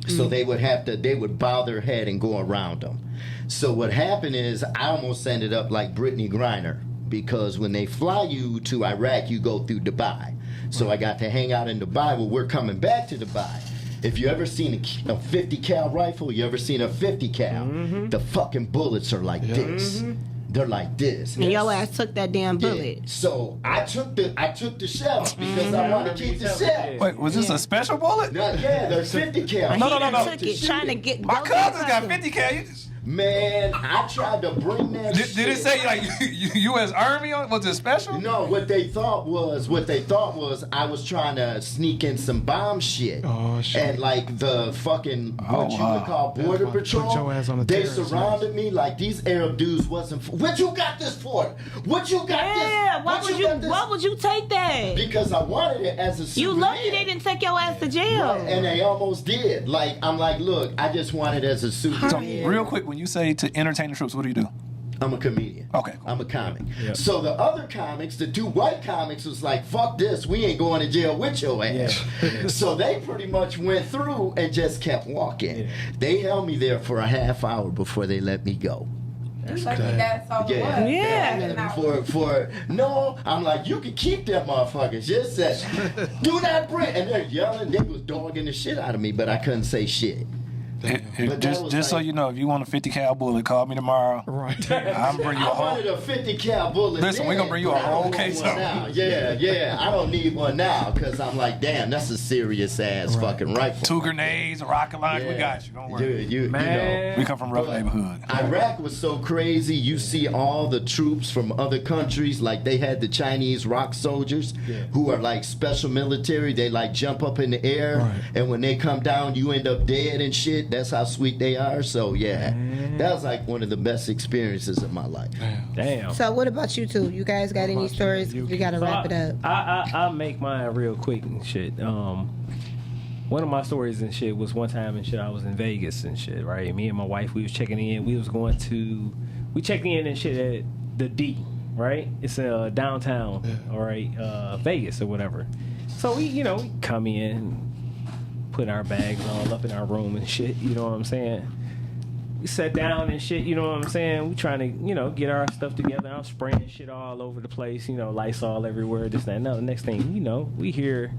So they would bow their head and go around them. So what happened is I almost ended up like Brittany Griner because when they fly you to Iraq, you go through Dubai. So I got to hang out in Dubai. Well, we're coming back to Dubai. If you ever seen a 50 cal rifle, you ever seen a 50 cal, the fucking bullets are like this. They're like this. And your ass took that damn bullet. Yeah. So I took the shell because I want to keep the shell. Wait, was this a special bullet? Yeah, they're 50 cal. No. Took it, trying to get. My cousin's got 50 cal. Man, I tried to bring that shit. Did it say like U.S. Army on? Was it special? No, what they thought was I was trying to sneak in some bomb shit. Oh, shit. And like the fucking what you would call border Put patrol. your ass on the They terrorist surrounded me like these Arab dudes wasn't. What you got this for? What you got Yeah, this? why would you take that? Because I wanted it as a You souvenir. lucky they didn't take your ass to jail. Right, and they almost did. Like I'm like, look, I just want it as a souvenir. So real quick, when you say to entertain the troops, what do you do? I'm a comedian. Okay, cool. I'm a comic. Yep. So the other comics, the two white comics, was like, fuck this, we ain't going to jail with your ass. So they pretty much went through and just kept walking. Yeah. They held me there for a half hour before they let me go. That's lucky that's all it was. Yeah. No, I'm like, you can keep them motherfuckers. Just said, do not bring. And they're yelling, they was dogging the shit out of me, but I couldn't say shit. But Just so you know, if you want a 50 cal bullet, call me tomorrow. Right. I'll bring you a I whole. wanted a 50 cal bullet. Listen, we're gonna bring you a whole case of them. Yeah. I don't need one now because I'm like, damn, that's a serious ass fucking rifle. 2 grenades, a rocket launcher. We got you. Don't worry. You know. We come from a rough neighborhood. Iraq was so crazy. You see all the troops from other countries, like they had the Chinese rock soldiers who are like special military. They like jump up in the air, and when they come down, you end up dead and shit. That's how sweet they are. So yeah, that was like one of the best experiences of my life. Damn. So what about you two? You guys got any stories? We gotta wrap it up. I'll make mine real quick and shit. One of my stories and shit was one time and shit I was in Vegas and shit, right? Me and my wife, we was checking in. We checked in and shit at the D, right? It's downtown, all right, Vegas or whatever. So we come in, put our bags all up in our room and shit, you know what I'm saying? We sat down and shit, you know what I'm saying? We trying to, get our stuff together. I'm spraying shit all over the place, Lysol everywhere, this, that, and that. Next thing, we hear,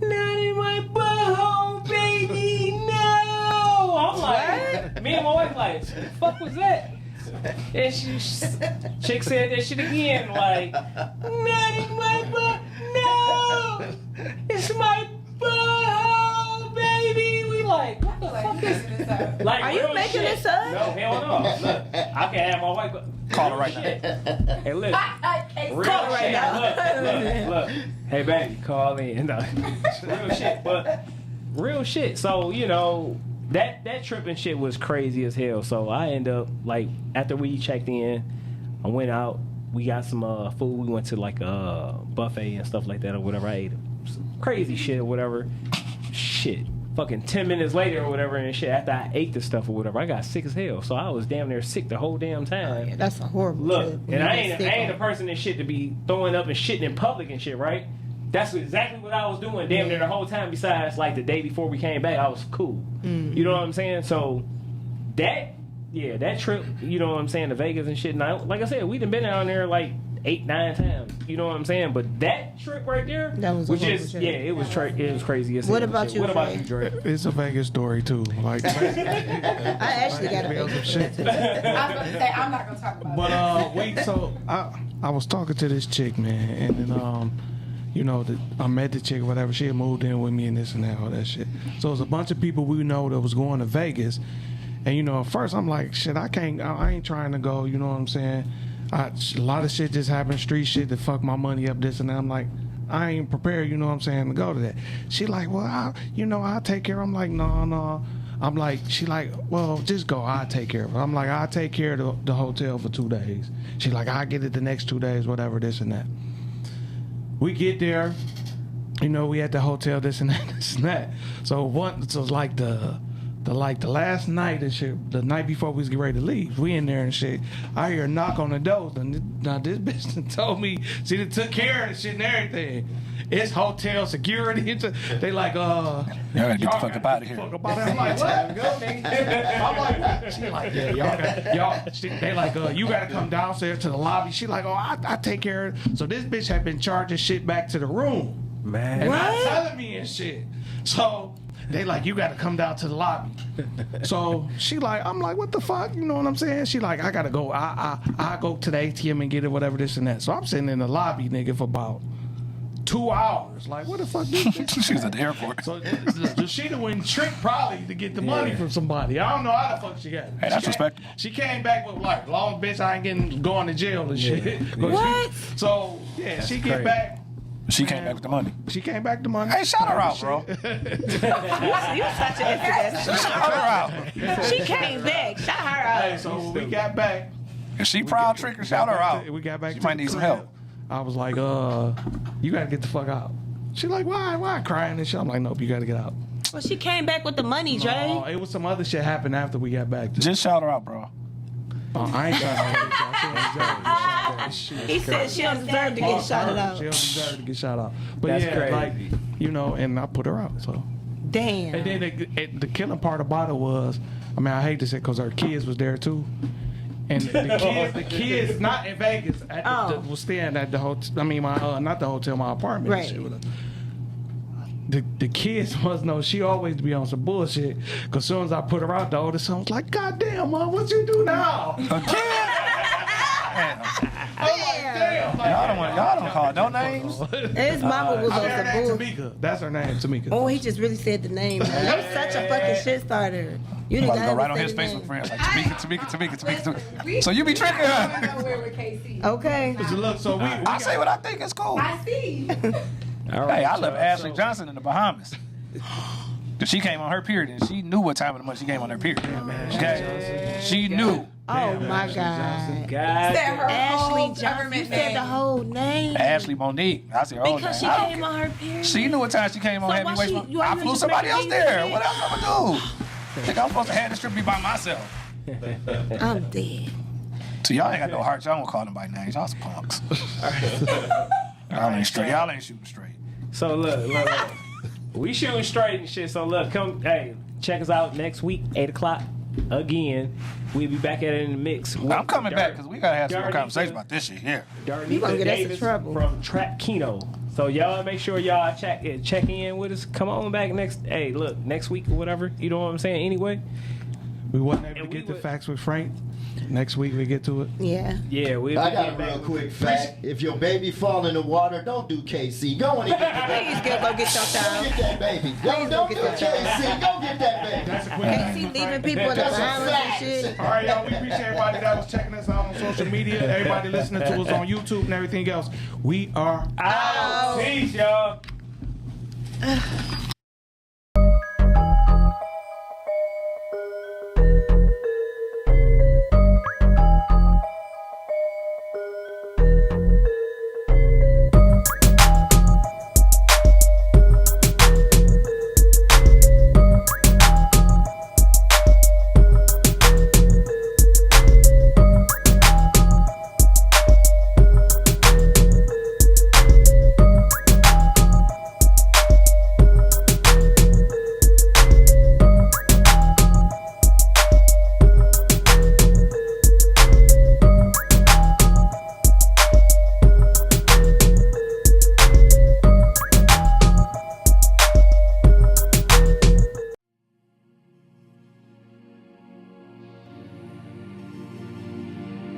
"Not in my butthole, baby, no!" I'm like, me and my wife like, "What the fuck was that?" And chick said that shit again, like, "Not in my butt, no! It's my butthole, baby!" We like, what the fuck is this? Like, Are you making this up? No, hell no. Look, I can have my wife Call her right now. Hey, look. Real Call her right shit. Look. Hey, baby, call in. No. Real shit. But real shit. So, that trip and shit was crazy as hell. So I end up, like, after we checked in, I went out. We got some food. We went to, like, a buffet and stuff like that or whatever. I ate some crazy shit or whatever. Shit. Fucking 10 minutes later or whatever and shit, after I ate the stuff or whatever, I got sick as hell. So I was damn near sick the whole damn time. Oh, yeah, that's a horrible Look, trip. and I ain't a person and shit to be throwing up and shitting in public and shit, right? That's exactly what I was doing damn near the whole time. Besides, like, the day before we came back, I was cool. You know what I'm saying? So that trip, you know what I'm saying, to Vegas and shit. Now, like I said, we done been down there like 8-9 times. You know what I'm saying? But that trip right there, that was just it was crazy as hell. What about you? What about you, Dre? It's a Vegas story too. Like, I actually got a Vegas shit. I was about to say, I'm not gonna talk about that. But wait, so I was talking to this chick, man, and then I met the chick, whatever. She had moved in with me and this and that, all that shit. So it was a bunch of people we know that was going to Vegas, and at first I'm like, shit, I ain't trying to go. You know what I'm saying? A lot of shit just happened, street shit that fucked my money up, this and that. I'm like, I ain't prepared, you know what I'm saying, to go to that. She like, well, I'll take care. I'm like, no. I'm like, she like, well, just go. I'll take care of it. I'm like, I'll take care of the hotel for 2 days. She like, I'll get it the next 2 days, whatever, this and that. We get there, we at the hotel, this and that, this and that. So like the last night and shit, the night before we was getting ready to leave, we in there and shit. I hear a knock on the door. Now this bitch done told me she done took care of the shit and everything. It's hotel security. They like, y'all gotta get the fuck up out of here. I'm like, what? I'm like, what? She like, yeah, y'all. They like, you gotta come downstairs to the lobby. She like, oh, I take care of it. So this bitch had been charging shit back to the room, Man. and not telling me and shit. So they like, you gotta come down to the lobby. So she like, I'm like, what the fuck? You know what I'm saying? She like, I gotta go. I go to the ATM and get it, whatever, this and that. So I'm sitting in the lobby, nigga, for about 2 hours. Like, what the fuck this bitch? She was at the airport. So she done went trick probably to get the money from somebody. I don't know how the fuck she got it. Hey, that's respectable. She came back with like, long bitch, I ain't going to jail and shit. What? So yeah, she get back. She came back with the money. She came back the money. Hey, shout her out, bro. You such an instigator. Shout her out. She came back. Shout her out. Hey, so when we got back, If she proud tricker, shout her out. we got back. She to might the need some crib. help. I was like, you gotta get the fuck out. She like, why crying and shit? I'm like, nope, you gotta get out. Well, she came back with the money, Dre. No, it was some other shit happened after we got back. Just shout her out, bro. I ain't trying to He said she don't deserve to get shouted out. She don't deserve to get shot out. But That's yeah, crazy. like, and I put her out. So. Damn. And then the killing part about it was, I hate to say, because her kids was there too. And the kids not in Vegas, was staying at the hotel. Not the hotel, my apartment. Right. And shit with her. The kids must know she always be on some bullshit. Cause as soon as I put her out, the oldest son was like, "God damn, mom, what you do now?" Y'all don't call no names. His mama was on Her some name bull. Tamika. That's her name, Tamika. Oh, he just really said the name. I'm such a fucking shit starter. You I'm didn't about to go right on say his the name. Facebook friends like Tamika. So you be tricking I her. don't know where with KC. Okay. So look, so we I say what I think is cool. I see. All right, Hey, I love so- Ashley Johnson in the Bahamas. Cause she came on her period and she knew what time of the month she came on her period. Okay? She knew. Oh my God. Said her Ashley whole Johnson. government You said name. the whole name. Ashley Monique. I said, oh, Because she name. came on her period. She knew what time she came on So Heavy why Waist. she- you I want flew to somebody just else make it there. easy? What else I'm gonna do? Think I'm supposed to have this trip be by myself. I'm dead. So y'all ain't got no hearts. Y'all won't call them by names. Y'all some punks. Y'all ain't straight. Y'all ain't shooting straight. So look. We shooting straight and shit. So look, come, hey, check us out next week, 8 o'clock. Again, we'll be back at it in the mix. I'm coming back because we gotta have some more Darnita- conversation about this shit here. You gonna get us in Davis trouble. from Trap Kino. So y'all make sure y'all check in with us. Come on back next week or whatever. You know what I'm saying? Anyway, We wasn't able to And get we the facts with Frank. Next week we get to it. Yeah. yeah, we'll I be got a back. real quick fact. If your baby fall in the water, don't do KC. Go on and get the baby. Please go get your Go child. get that baby. Don't do get that KC. Go get that baby. That's a quick Can't see leaving people in the That's a violence and fact. shit. All right, y'all. We appreciate everybody that was checking us out on social media. Everybody listening to us on YouTube and everything else. We are Out. Peace, y'all.